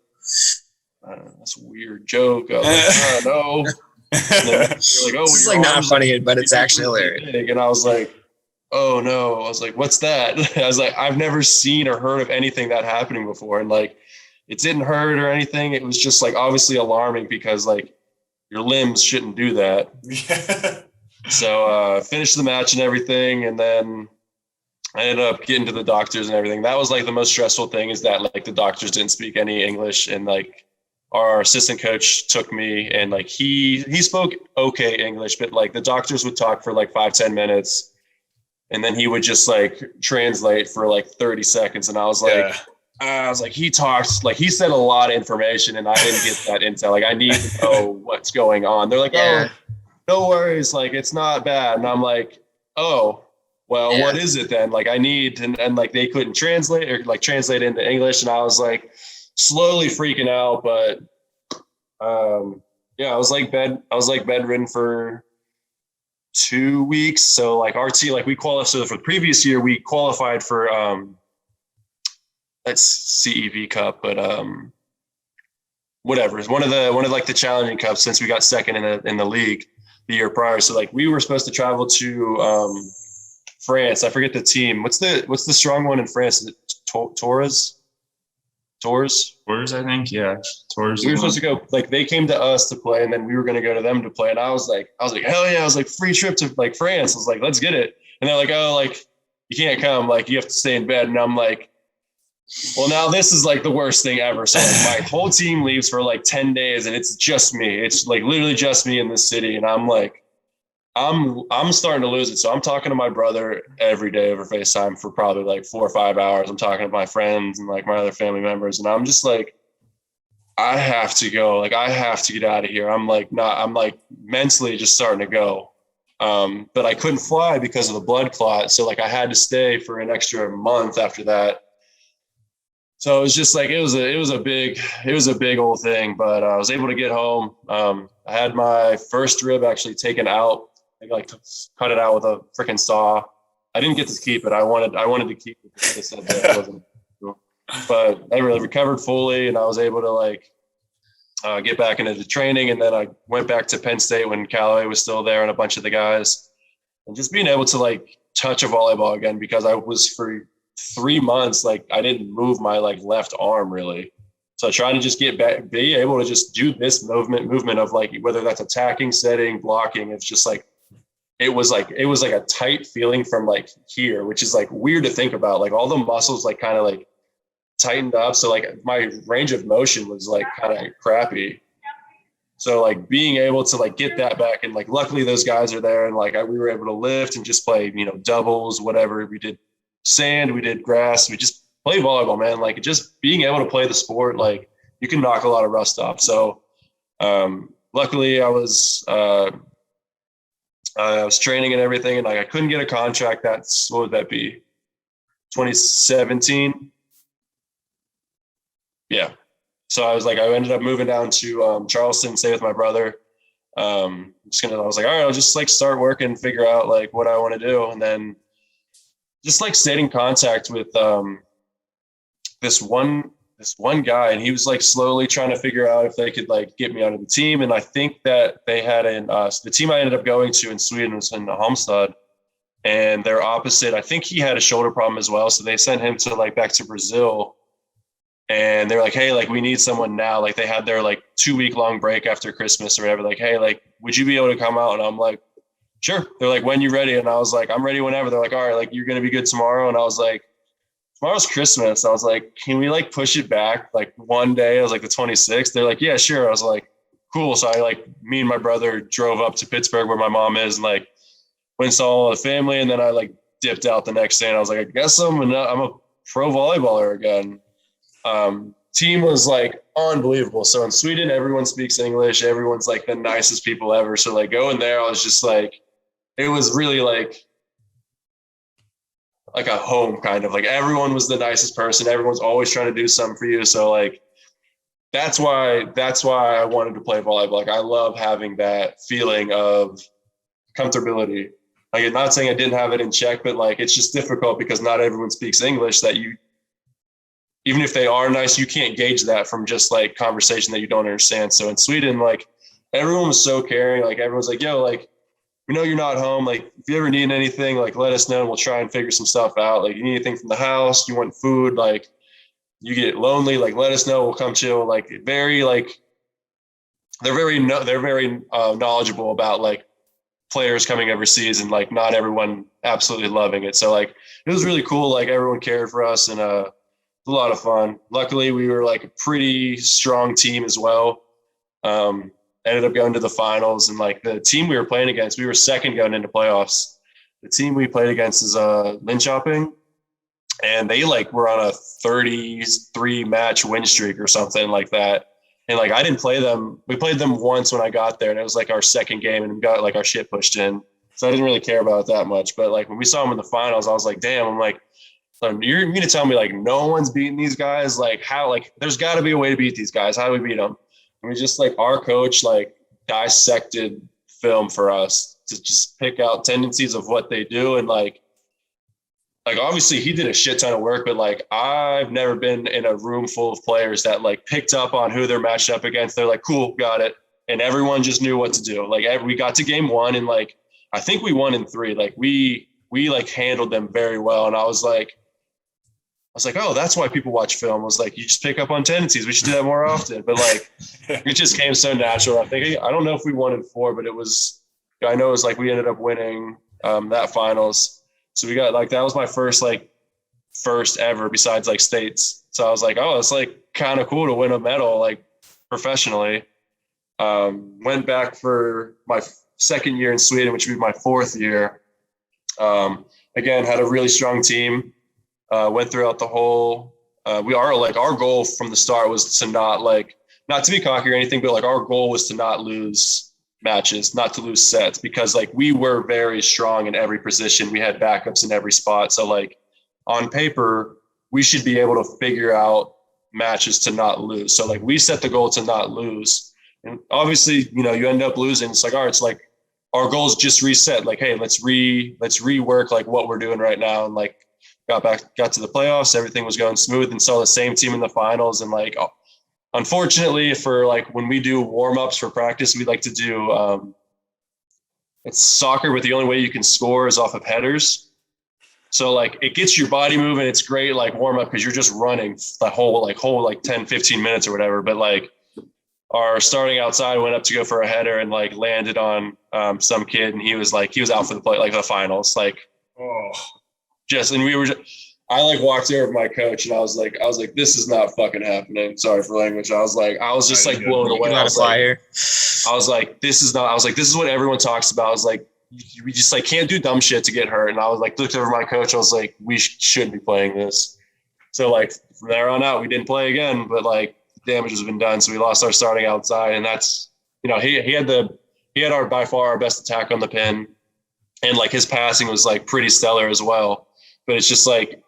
I don't know, that's a weird joke. I was like, I don't know. And then like, oh, this is like not funny, but it's actually hilarious. And I was like, oh no. I was like, what's that? I was like, I've never seen or heard of anything that happening before. And like, it didn't hurt or anything. It was just like obviously alarming because like your limbs shouldn't do that. Yeah. So finished the match and everything. And then I ended up getting to the doctors and everything. That was like the most stressful thing is that like the doctors didn't speak any English. And like our assistant coach took me and like he spoke okay English, but like the doctors would talk for like 5-10 minutes. And then he would just like translate for like 30 seconds. And I was like, he talks, like he said a lot of information and I didn't get that intel. Like I need to know what's going on. They're like, oh, no worries. Like, it's not bad. And I'm like, oh, well, what is it then? Like I need, and like they couldn't translate or like translate into English. And I was like slowly freaking out, but I was like bedridden for 2 weeks. So like our team, like we qualified. So for the previous year, we qualified for, that's CEV Cup, but whatever. It's one of like the challenging cups since we got second in the league the year prior. So like we were supposed to travel to France. I forget the team. What's the strong one in France? Is it Tours, I think. Yeah, Tours. We were supposed to go. Like they came to us to play, and then we were going to go to them to play. And I was like, hell yeah! I was like, free trip to like France. I was like, let's get it. And they're like, oh, like you can't come. Like you have to stay in bed. And I'm like, well, now this is like the worst thing ever. So like, my whole team leaves for like 10 days and it's just me. It's like literally just me in this city. And I'm like, I'm starting to lose it. So I'm talking to my brother every day over FaceTime for probably like 4 or 5 hours. I'm talking to my friends and like my other family members. And I'm just like, I have to go. Like, I have to get out of here. I'm like mentally just starting to go. But I couldn't fly because of the blood clot. So like I had to stay for an extra month after that. So it was just like, it was a big old thing, but I was able to get home. I had my first rib actually taken out They like cut it out with a freaking saw. I didn't get to keep it. I wanted to keep it. They said that it wasn't cool. But I really recovered fully, and I was able to like get back into the training. And then I went back to Penn State when Callaway was still there and a bunch of the guys, and just being able to like touch a volleyball again, because I was for 3 months, like I didn't move my like left arm really. So trying to just get back, be able to just do this movement of like, whether that's attacking, setting, blocking. It's just like, it was like a tight feeling from like here, which is like weird to think about. Like all the muscles like kind of like tightened up. So like my range of motion was like kind of crappy. So like being able to like get that back, and like luckily those guys are there, and like we were able to lift and just play, you know, doubles, whatever. We did sand, we did grass, we just played volleyball, man. Like just being able to play the sport, like you can knock a lot of rust off. So luckily I was training and everything, and like I couldn't get a contract. That's, what would that be? 2017. Yeah. So I was like, I ended up moving down to Charleston, stay with my brother. I was like, all right, I'll just like start working, figure out like what I want to do. And then just like stayed in contact with this one guy, and he was like slowly trying to figure out if they could like get me onto the team. And I think that they had the team I ended up going to in Sweden was in Halmstad, and their opposite, I think he had a shoulder problem as well. So they sent him to like back to Brazil. And they're like, hey, like we need someone now. Like they had their like 2-week long break after Christmas or whatever. Like, hey, like, would you be able to come out? And I'm like, sure. They're like, when you ready? And I was like, I'm ready whenever. They're like, all right, like you're going to be good tomorrow. And I was like, tomorrow's Christmas. I was like, can we like push it back like one day? I was like the 26th. They're like, yeah, sure. I was like, cool. So I like, me and my brother drove up to Pittsburgh where my mom is, and like went and saw all the family. And then I like dipped out the next day, and I was like, I guess I'm a pro volleyballer again. Team was like unbelievable. So in Sweden, everyone speaks English. Everyone's like the nicest people ever. So like going there, I was just like, it was really like a home kind of. Like everyone was the nicest person. Everyone's always trying to do something for you. So like that's why I wanted to play volleyball. Like I love having that feeling of comfortability. Like I'm not saying I didn't have it in check, but like it's just difficult because not everyone speaks English, that you, even if they are nice, you can't gauge that from just like conversation that you don't understand. So in Sweden, like everyone was so caring. Like everyone's like, yo, like, we know you're not home. Like if you ever need anything, like let us know and we'll try and figure some stuff out. Like you need anything from the house, you want food, like you get lonely, like let us know, we'll come chill. Like very, like they're very knowledgeable about like players coming overseas, and like not everyone absolutely loving it. So like it was really cool. Like everyone cared for us, and a lot of fun. Luckily, we were like a pretty strong team as well. Ended up going to the finals, and like the team we were playing against, we were second going into playoffs. The team we played against is Linköping, and they like were on a 33 match win streak or something like that. And like I didn't play them. We played them once when I got there, and it was like our second game, and we got like our shit pushed in. So I didn't really care about it that much. But like when we saw them in the finals, I was like, damn. I'm like, so you're going to tell me like no one's beating these guys? Like how? Like there's got to be a way to beat these guys. How do we beat them? And we just like our coach like dissected film for us to just pick out tendencies of what they do, and like obviously he did a shit ton of work, but like I've never been in a room full of players that like picked up on who they're matched up against. They're like, cool, got it, and everyone just knew what to do. Like we got to game one, and like I think we won in 3. Like we like handled them very well, and I was like, oh, that's why people watch film. I was like, you just pick up on tendencies. We should do that more often. But like, it just came so natural. I don't know if we won in 4, but I know it was like we ended up winning that finals. So we got like, that was my first ever besides like states. So I was like, oh, it's like kind of cool to win a medal, like professionally. Went back for my second year in Sweden, which would be my 4th year. Again, had a really strong team. Went throughout the whole, our goal from the start was to not to be cocky or anything, but like our goal was to not lose matches, not to lose sets, because like we were very strong in every position. We had backups in every spot. So like on paper, we should be able to figure out matches to not lose. So like we set the goal to not lose. And obviously, you know, you end up losing. It's like, all right, it's like our goals just reset. Like, hey, let's rework like what we're doing right now. And like got to the playoffs, everything was going smooth, and saw the same team in the finals. And like, unfortunately for like when we do warm-ups for practice, we like to do it's soccer, but the only way you can score is off of headers. So like it gets your body moving. It's great, like warm up, because you're just running the whole 10, 15 minutes or whatever. But like our starting outside went up to go for a header and like landed on some kid, and he was out for the finals. Like, I like walked over to my coach, and I was like, this is not fucking happening. Sorry for language. I was just like blown away. I was like, this is what everyone talks about. I was like, we just like can't do dumb shit to get hurt. And I was like, looked over my coach. I was like, we shouldn't be playing this. So like from there on out, we didn't play again, but like damage has been done. So we lost our starting outside, and that's, he had our by far our best attack on the pin, and like his passing was like pretty stellar as well. But it's just like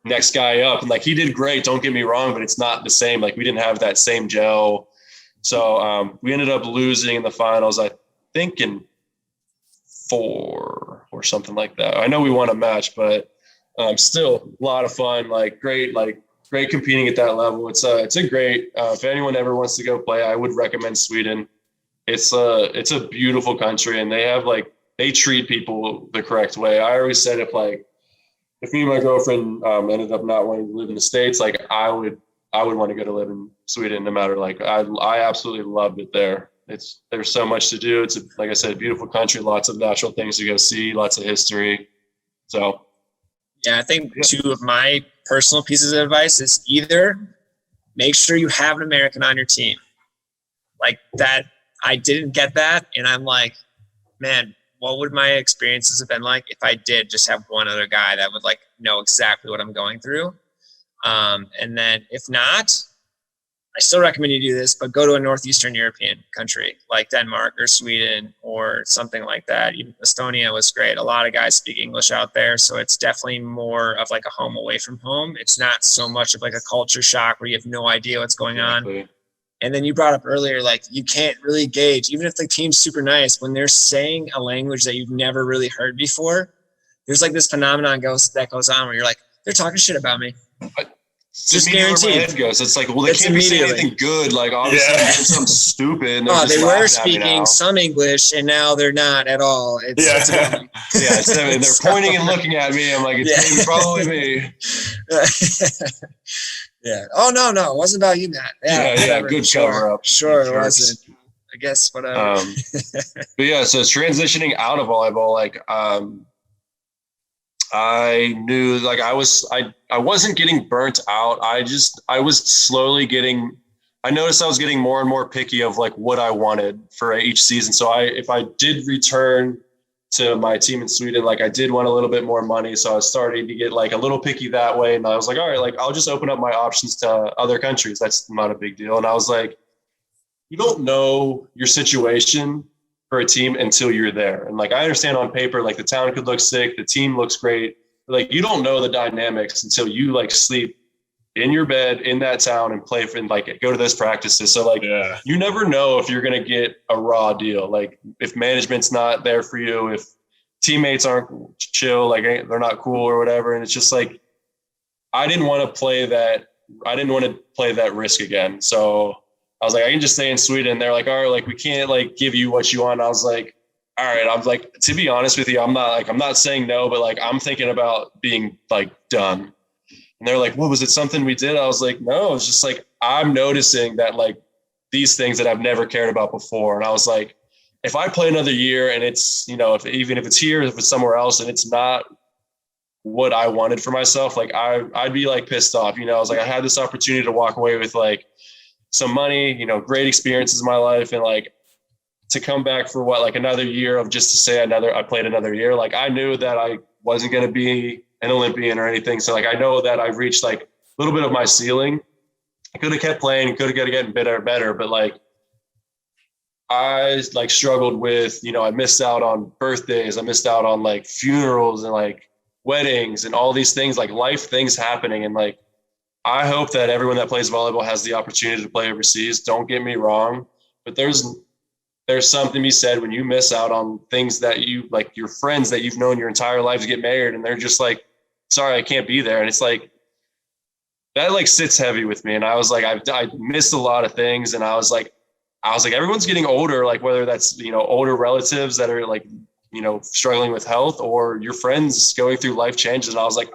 next guy up, and like he did great, don't get me wrong, but it's not the same. Like we didn't have that same gel. So we ended up losing in the finals, I think in 4 or something like that. I know we won a match, but still a lot of fun, like great competing at that level. It's a great, if anyone ever wants to go play, I would recommend Sweden. It's a beautiful country, and they treat people the correct way. I always said if me and my girlfriend ended up not wanting to live in the States, like I would want to go to live in Sweden no matter. Like I absolutely loved it there. There's so much to do. It's like I said, a beautiful country, lots of natural things to go see, lots of history. So yeah, I think 2 of my personal pieces of advice is either make sure you have an American on your team. Like that, I didn't get that, and I'm like, man, what would my experiences have been like if I did just have one other guy that would like know exactly what I'm going through? And then if not, I still recommend you do this, but go to a Northeastern European country like Denmark or Sweden or something like that. Even Estonia was great. A lot of guys speak English out there, so it's definitely more of like a home away from home. It's not so much of like a culture shock where you have no idea what's going on. And then you brought up earlier, like you can't really gauge, even if the team's super nice, when they're saying a language that you've never really heard before, there's like this phenomenon that goes on where you're like, they're talking shit about me. Just guaranteed. My head goes. It's like, well, they can't be saying anything good. Like obviously they're doing something stupid. They were speaking some English, and now they're not at all. It's and they're pointing and looking at me. I'm like, it's probably me. Yeah. Oh no, it wasn't about you, Matt. Yeah. Good cover up. Sure, it wasn't. I guess whatever. But yeah, so transitioning out of volleyball, like I knew like I wasn't getting burnt out. I was slowly I noticed I was getting more and more picky of like what I wanted for each season. So if I did return to my team in Sweden, like I did want a little bit more money. So I was starting to get like a little picky that way. And I was like, all right, like I'll just open up my options to other countries. That's not a big deal. And I was like, you don't know your situation for a team until you're there. And like, I understand on paper, like the town could look sick, the team looks great. But like, you don't know the dynamics until you like sleep in your bed in that town and play and like go to those practices. So like, you never know if you're going to get a raw deal. Like if management's not there for you, if teammates aren't chill, like they're not cool or whatever. And it's just like, I didn't want to play that risk again. So I was like, I can just stay in Sweden. They're like, all right, like we can't like give you what you want. I was like, all right. I'm like, to be honest with you, I'm not saying no, but like, I'm thinking about being like done. And they're like, what was it? Something we did? I was like, no, it's just like, I'm noticing that like these things that I've never cared about before. And I was like, if I play another year and it's, even if it's here, if it's somewhere else and it's not what I wanted for myself, like I'd be like pissed off. I was like, I had this opportunity to walk away with like some money, great experiences in my life. And like to come back for like another year of just to say I played another year. Like I knew that I wasn't going to be an Olympian or anything. So like, I know that I've reached like a little bit of my ceiling. I could have kept playing, could have gotten better, but like I like struggled with, I missed out on birthdays. I missed out on like funerals and like weddings and all these things, like life things happening. And like, I hope that everyone that plays volleyball has the opportunity to play overseas. Don't get me wrong, but there's there's something to be said when you miss out on things that you like, your friends that you've known your entire lives get married, and they're just like, sorry, I can't be there. And it's like, that like sits heavy with me. And I was like, I missed a lot of things. And I was like, everyone's getting older, like whether that's, older relatives that are like, struggling with health, or your friends going through life changes. And I was like,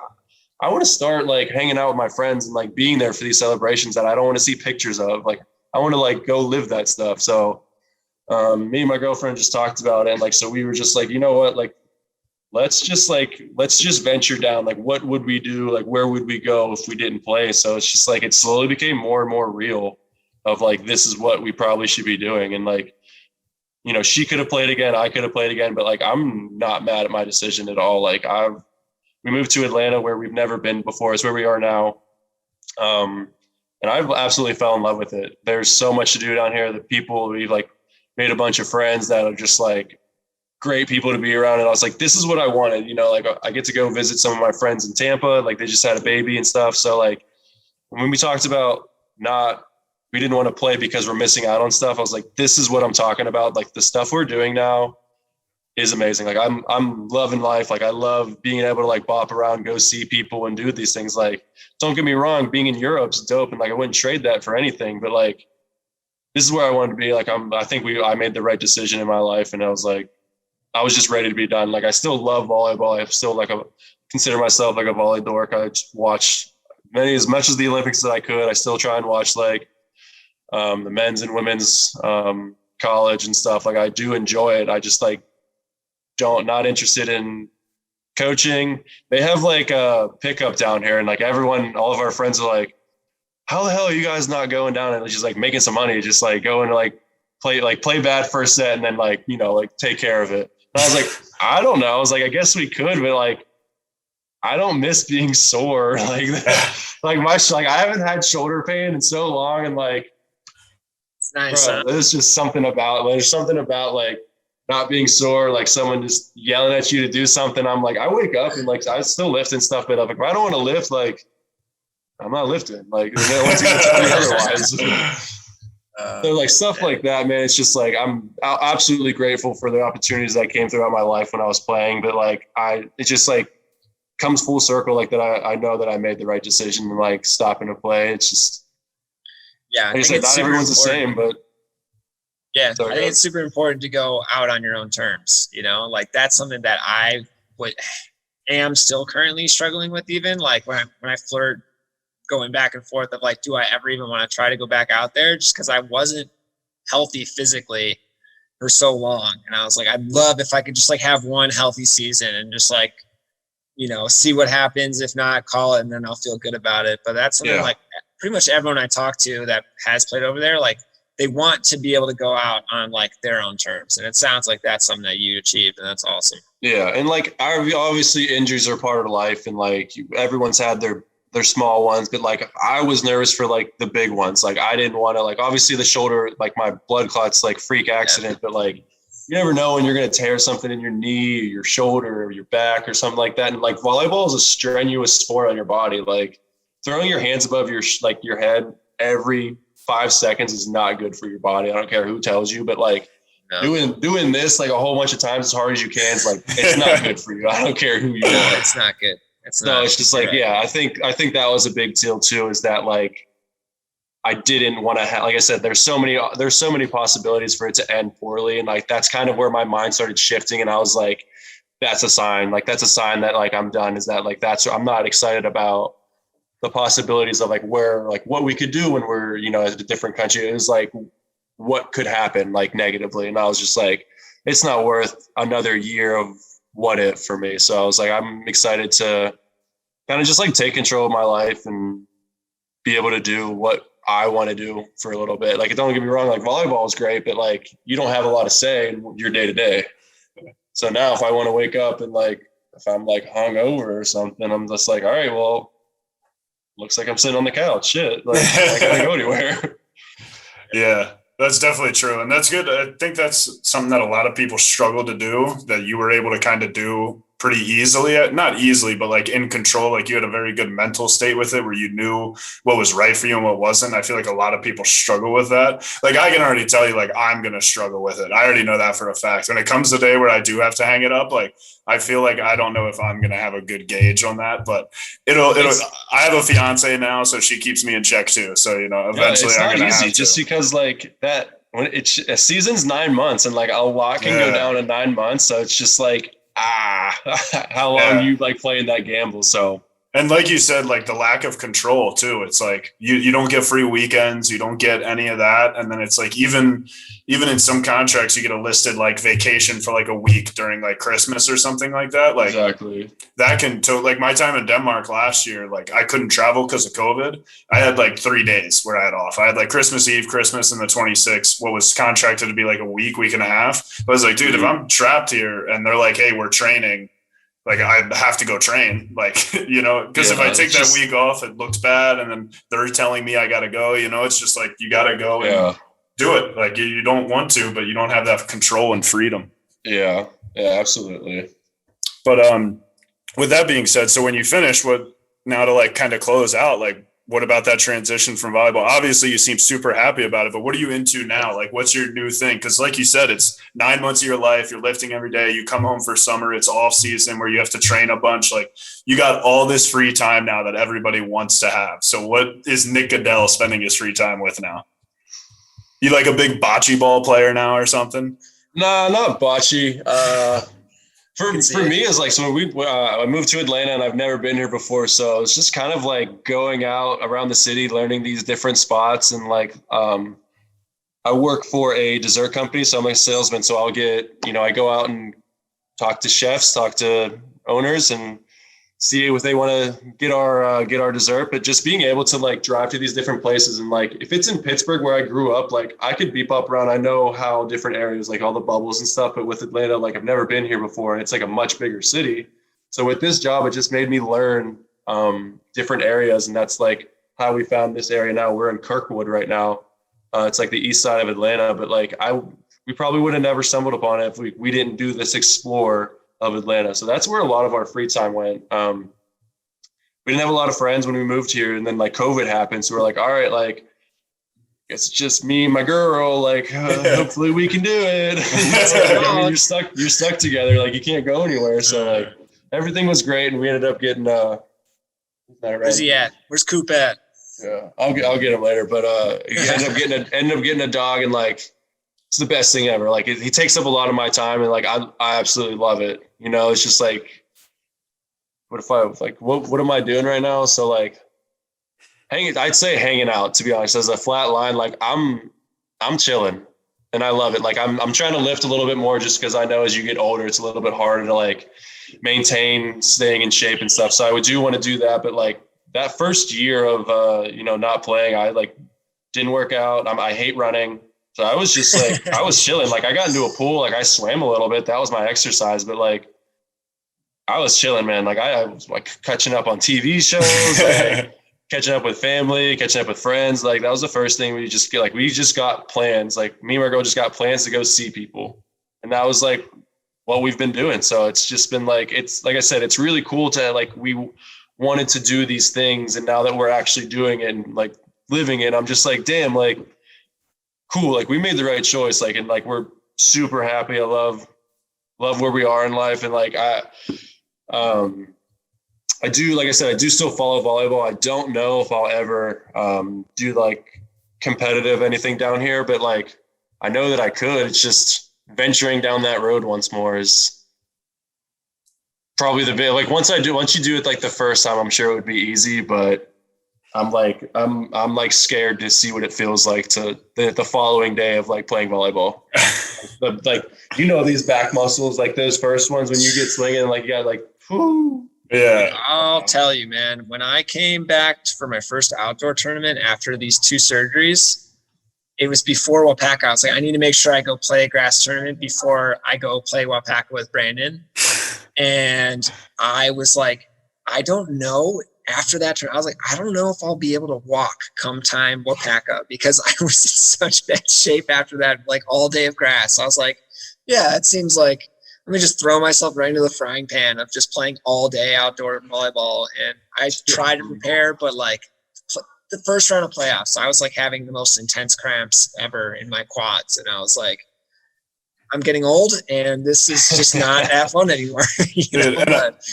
I want to start like hanging out with my friends and like being there for these celebrations that I don't want to see pictures of. Like, I want to like go live that stuff. So me and my girlfriend just talked about it. And like, so we were just like, you know what, like, let's just venture down. Like, what would we do? Like, where would we go if we didn't play? So it's just like, it slowly became more and more real of like, this is what we probably should be doing. And like, she could have played again. I could have played again, but like, I'm not mad at my decision at all. Like we moved to Atlanta where we've never been before. It's where we are now. And I've absolutely fell in love with it. There's so much to do down here. The people, we've like made a bunch of friends that are just like great people to be around. And I was like, this is what I wanted, like I get to go visit some of my friends in Tampa. Like they just had a baby and stuff. So like when we talked about we didn't want to play because we're missing out on stuff, I was like, this is what I'm talking about. Like the stuff we're doing now is amazing. Like I'm loving life. Like I love being able to like bop around, go see people and do these things. Like, don't get me wrong, being in Europe's dope. And like, I wouldn't trade that for anything, but like, this is where I wanted to be. Like, I made the right decision in my life. And I was like, I was just ready to be done. Like, I still love volleyball. I still consider myself like a volley dork. I watch as much as the Olympics that I could. I still try and watch like the men's and women's college and stuff. Like I do enjoy it. I just like not interested in coaching. They have like a pickup down here, and like all of our friends are like, how the hell are you guys not going down and just like making some money, just like going to like play bad first set and then like take care of it. And I was like, I don't know. I was like, I guess we could, but like I don't miss being sore like that. Like I haven't had shoulder pain in so long, and like it's nice. Bro, there's something about like not being sore, like someone just yelling at you to do something. I'm like, I wake up and like I still lift and stuff, but I'm like, if I don't want to lift, like I'm not lifting. Like no one's gonna tell me otherwise. So like stuff like that, man. It's just like I'm absolutely grateful for the opportunities that came throughout my life when I was playing, but like it just like comes full circle like that. I know that I made the right decision in like stopping to play. It's just like I said, not everyone's the same, but yeah, I think it's super important to go out on your own terms. Like that's something that I am still currently struggling with. Even like when I flirt going back and forth of like, do I ever even want to try to go back out there, just because I wasn't healthy physically for so long. And I was like, I'd love if I could just like have one healthy season and just like, see what happens. If not, call it, and then I'll feel good about it. But that's something like pretty much everyone I talk to that has played over there, like they want to be able to go out on like their own terms. And it sounds like that's something that you achieved, and that's awesome. Yeah. And like obviously injuries are part of life, and like everyone's had their small ones, but like I was nervous for like the big ones. Like I didn't want to, like obviously the shoulder, like my blood clot's like freak accident, but like you never know when you're going to tear something in your knee or your shoulder or your back or something like that. And like volleyball is a strenuous sport on your body. Like throwing your hands above your head every 5 seconds is not good for your body. I don't care who tells you, but like doing this like a whole bunch of times as hard as you can is like, it's not good for you. I don't care who you are. It's not good. It's just like, I think that was a big deal too, is that like, I didn't want to have, like I said, there's so many possibilities for it to end poorly. And like, that's kind of where my mind started shifting. And I was like, that's a sign that like, I'm done. Is that like, I'm not excited about the possibilities of like where, like what we could do when we're, at a different country. It was like, what could happen like negatively. And I was just like, it's not worth another year of what if for me. So I was like, I'm excited to kind of just like take control of my life and be able to do what I want to do for a little bit. Like, don't get me wrong, like volleyball is great, but like you don't have a lot of say in your day to day. So now if I want to wake up and like, if I'm like hungover or something, I'm just like, all right, well, looks like I'm sitting on the couch. Shit. Like I gotta go anywhere. Yeah. That's definitely true. And that's good. I think that's something that a lot of people struggle to do, that you were able to kind of do pretty easily, not easily, but like in control. Like you had a very good mental state with it where you knew what was right for you and what wasn't. I feel like a lot of people struggle with that. Like I can already tell you, like I'm going to struggle with it. I already know that for a fact. When it comes the day where I do have to hang it up, like I feel like I don't know if I'm going to have a good gauge on that, but I have a fiance now, so she keeps me in check too. So, eventually it's I'm not going to easy have just to. because like that when it's a season's 9 months and like a lot can go down in 9 months. So it's just like, how long you like playing that gamble. So, and like you said, like the lack of control too. It's like you don't get free weekends, you don't get any of that, and then it's like even in some contracts you get a listed like vacation for like a week during like Christmas or something like that. Like exactly. That can like my time in Denmark last year, like I couldn't travel because of COVID. I had like 3 days where I had off. I had like Christmas Eve, Christmas, and the 26th, what was contracted to be like a week and a half. But I was like, dude, if I'm trapped here and they're like, hey, we're training, like I have to go train, like, because if I take that week off, it looks bad. And then they're telling me I got to go, it's just like, you got to go and do it. Like you don't want to, but you don't have that control and freedom. Yeah. Yeah, absolutely. But, with that being said, so when you finish, what now to like kind of close out, like what about that transition from volleyball? Obviously you seem super happy about it, but what are you into now? Like what's your new thing? Because like you said, it's 9 months of your life. You're lifting every day. You come home for summer. It's off season where you have to train a bunch. Like you got all this free time now that everybody wants to have. So what is Nick Goodell spending his free time with now? You like a big bocce ball player now or something? No, not bocce. For me, it's like, so I moved to Atlanta and I've never been here before. So it's just kind of like going out around the city, learning these different spots. And like, I work for a dessert company. So I'm a salesman. So I'll get, I go out and talk to chefs, talk to owners and see if they want to get our dessert. But just being able to like drive to these different places. And like, if it's in Pittsburgh where I grew up, like I could beep up around. I know how different areas, like all the bubbles and stuff, but with Atlanta, like I've never been here before and it's like a much bigger city. So with this job, it just made me learn different areas. And that's like how we found this area now. We're in Kirkwood right now. It's like the east side of Atlanta, but like we probably would have never stumbled upon it if we didn't do this explore of Atlanta. So that's where a lot of our free time went. We didn't have a lot of friends when we moved here, and then like COVID happened. So we're like, all right, like it's just me and my girl, like hopefully we can do it. I mean, you're stuck together, like you can't go anywhere. So like everything was great, and we ended up getting where's he at? Where's Coop at? Yeah, I'll get him later, but he ended up getting a dog, and like it's the best thing ever. Like he takes up a lot of my time, and like I absolutely love it. It's just like, what am I doing right now? So like I'd say hanging out, to be honest, as a flat line, like I'm chilling and I love it. Like I'm trying to lift a little bit more just because I know as you get older, it's a little bit harder to like maintain staying in shape and stuff. So I do want to do that. But like that first year of, not playing, I like didn't work out. I hate running. So I was just like, I was chilling. Like I got into a pool, like I swam a little bit. That was my exercise, but like I was chilling, man. Like I was like catching up on TV shows, like, catching up with family, catching up with friends. Like that was the first thing we just got plans. Like me and my girl just got plans to go see people. And that was like what we've been doing. So it's just been like, it's like I said, it's really cool to like, we wanted to do these things. And now that we're actually doing it and like living it, I'm just like, damn, like cool. Like we made the right choice. Like, and like, we're super happy. I love where we are in life. And like, I do, like I said, I do still follow volleyball. I don't know if I'll ever do like competitive anything down here, but like I know that I could. It's just venturing down that road once more is probably the bit. Like once you do it like the first time, I'm sure it would be easy, but I'm like scared to see what it feels like to the following day of like playing volleyball. Like these back muscles, like those first ones when you get swinging, like you got like, whoo. Yeah. I'll tell you, man, when I came back for my first outdoor tournament after these 2 surgeries, it was before Wapaka. I was like, I need to make sure I go play a grass tournament before I go play Wapaka with Brandon. And I was like, I don't know. After that tournament, I was like, I don't know if I'll be able to walk come time Wapaka because I was in such bad shape after that, like all day of grass. I was like, yeah, it seems like let me just throw myself right into the frying pan of just playing all day outdoor volleyball. And I tried to prepare, but like the first round of playoffs, I was like having the most intense cramps ever in my quads. And I was like, I'm getting old and this is just not that fun anymore. Dude,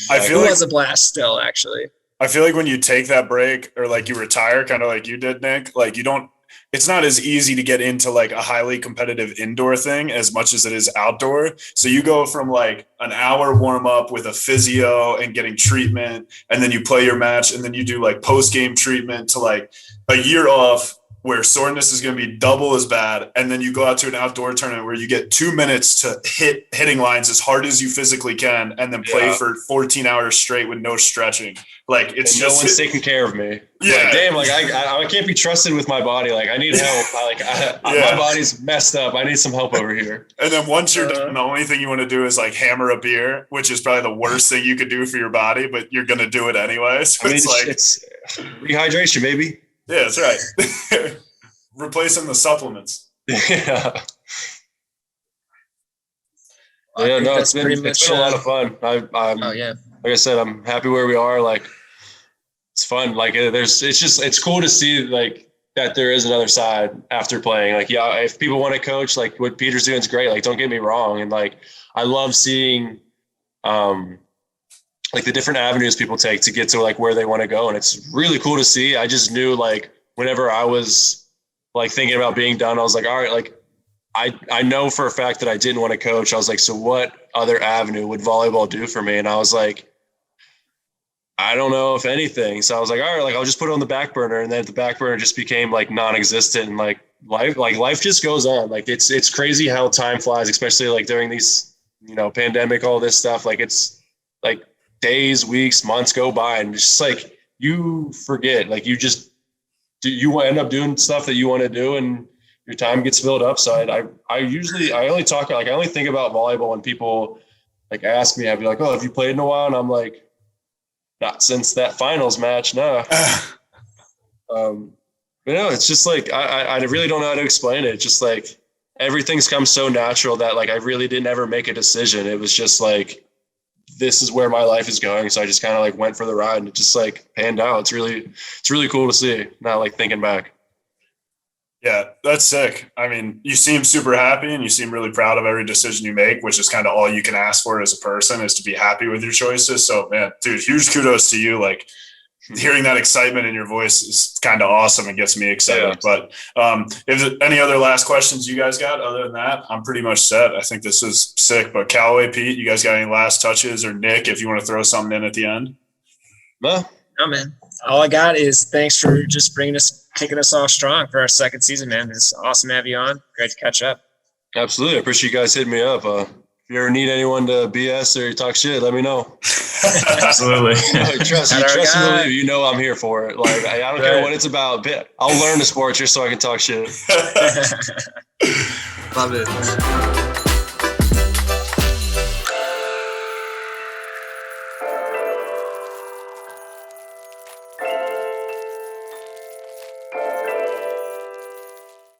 I feel it like was a blast still, actually. I feel like when you take that break or like you retire, kind of like you did, Nick, like it's not as easy to get into like a highly competitive indoor thing as much as it is outdoor. So you go from like an hour warm up with a physio and getting treatment, and then you play your match, and then you do like post game treatment to like a year off where soreness is going to be double as bad. And then you go out to an outdoor tournament where you get 2 minutes to hitting lines as hard as you physically can, and then play for 14 hours straight with no stretching. Like it's and no one's taking care of me. Yeah. Like, damn. Like I can't be trusted with my body. Like I need help. My body's messed up. I need some help over here. And then once you're done, the only thing you want to do is like hammer a beer, which is probably the worst thing you could do for your body, but you're going to do it anyway. So it's rehydration, baby. Yeah, that's right. Replacing the supplements. Yeah. Yeah, no, it's been a lot of fun. Like I said, I'm happy where we are. Like, it's fun. Like, it's cool to see like that there is another side after playing. Like, yeah, if people want to coach, like what Peter's doing is great. Like, don't get me wrong. And like, I love seeing, like the different avenues people take to get to like where they want to go. And it's really cool to see. I just knew like whenever I was like thinking about being done, I was like, all right, like I know for a fact that I didn't want to coach. I was like, so what other avenue would volleyball do for me? And I was like, I don't know if anything. So I was like, all right, like I'll just put it on the back burner. And then the back burner just became like non-existent, and like life just goes on. Like it's crazy how time flies, especially like during these, pandemic, all this stuff. Like it's like days, weeks, months go by, and just like you forget, like you end up doing stuff that you want to do, and your time gets filled up. So I only think about volleyball when people like ask me. I'd be like, oh, have you played in a while? And I'm like, not since that finals match. No. But no, it's just like, I really don't know how to explain it. It's just like, everything's come so natural that like, I really didn't ever make a decision. It was just like, this is where my life is going. So I just kind of like went for the ride, and it just like panned out. It's really cool to see, not like thinking back. Yeah, that's sick. I mean, you seem super happy and you seem really proud of every decision you make, which is kind of all you can ask for as a person, is to be happy with your choices. So man, dude, huge kudos to you. Like hearing that excitement in your voice is kind of awesome. It gets me excited. Yeah. But if there's any other last questions you guys got, other than that, I'm pretty much set. I think this is sick. But Callaway, Pete, you guys got any last touches? Or Nick, if you want to throw something in at the end? No, man. All I got is thanks for just kicking us off strong for our second season, man. It's awesome to have you on. Great to catch up. Absolutely. I appreciate you guys hitting me up. If you ever need anyone to BS or talk shit, let me know. Absolutely. Trust and believe. You know I'm here for it. Like I don't care what it's about. I'll learn the sport just so I can talk shit. Love it.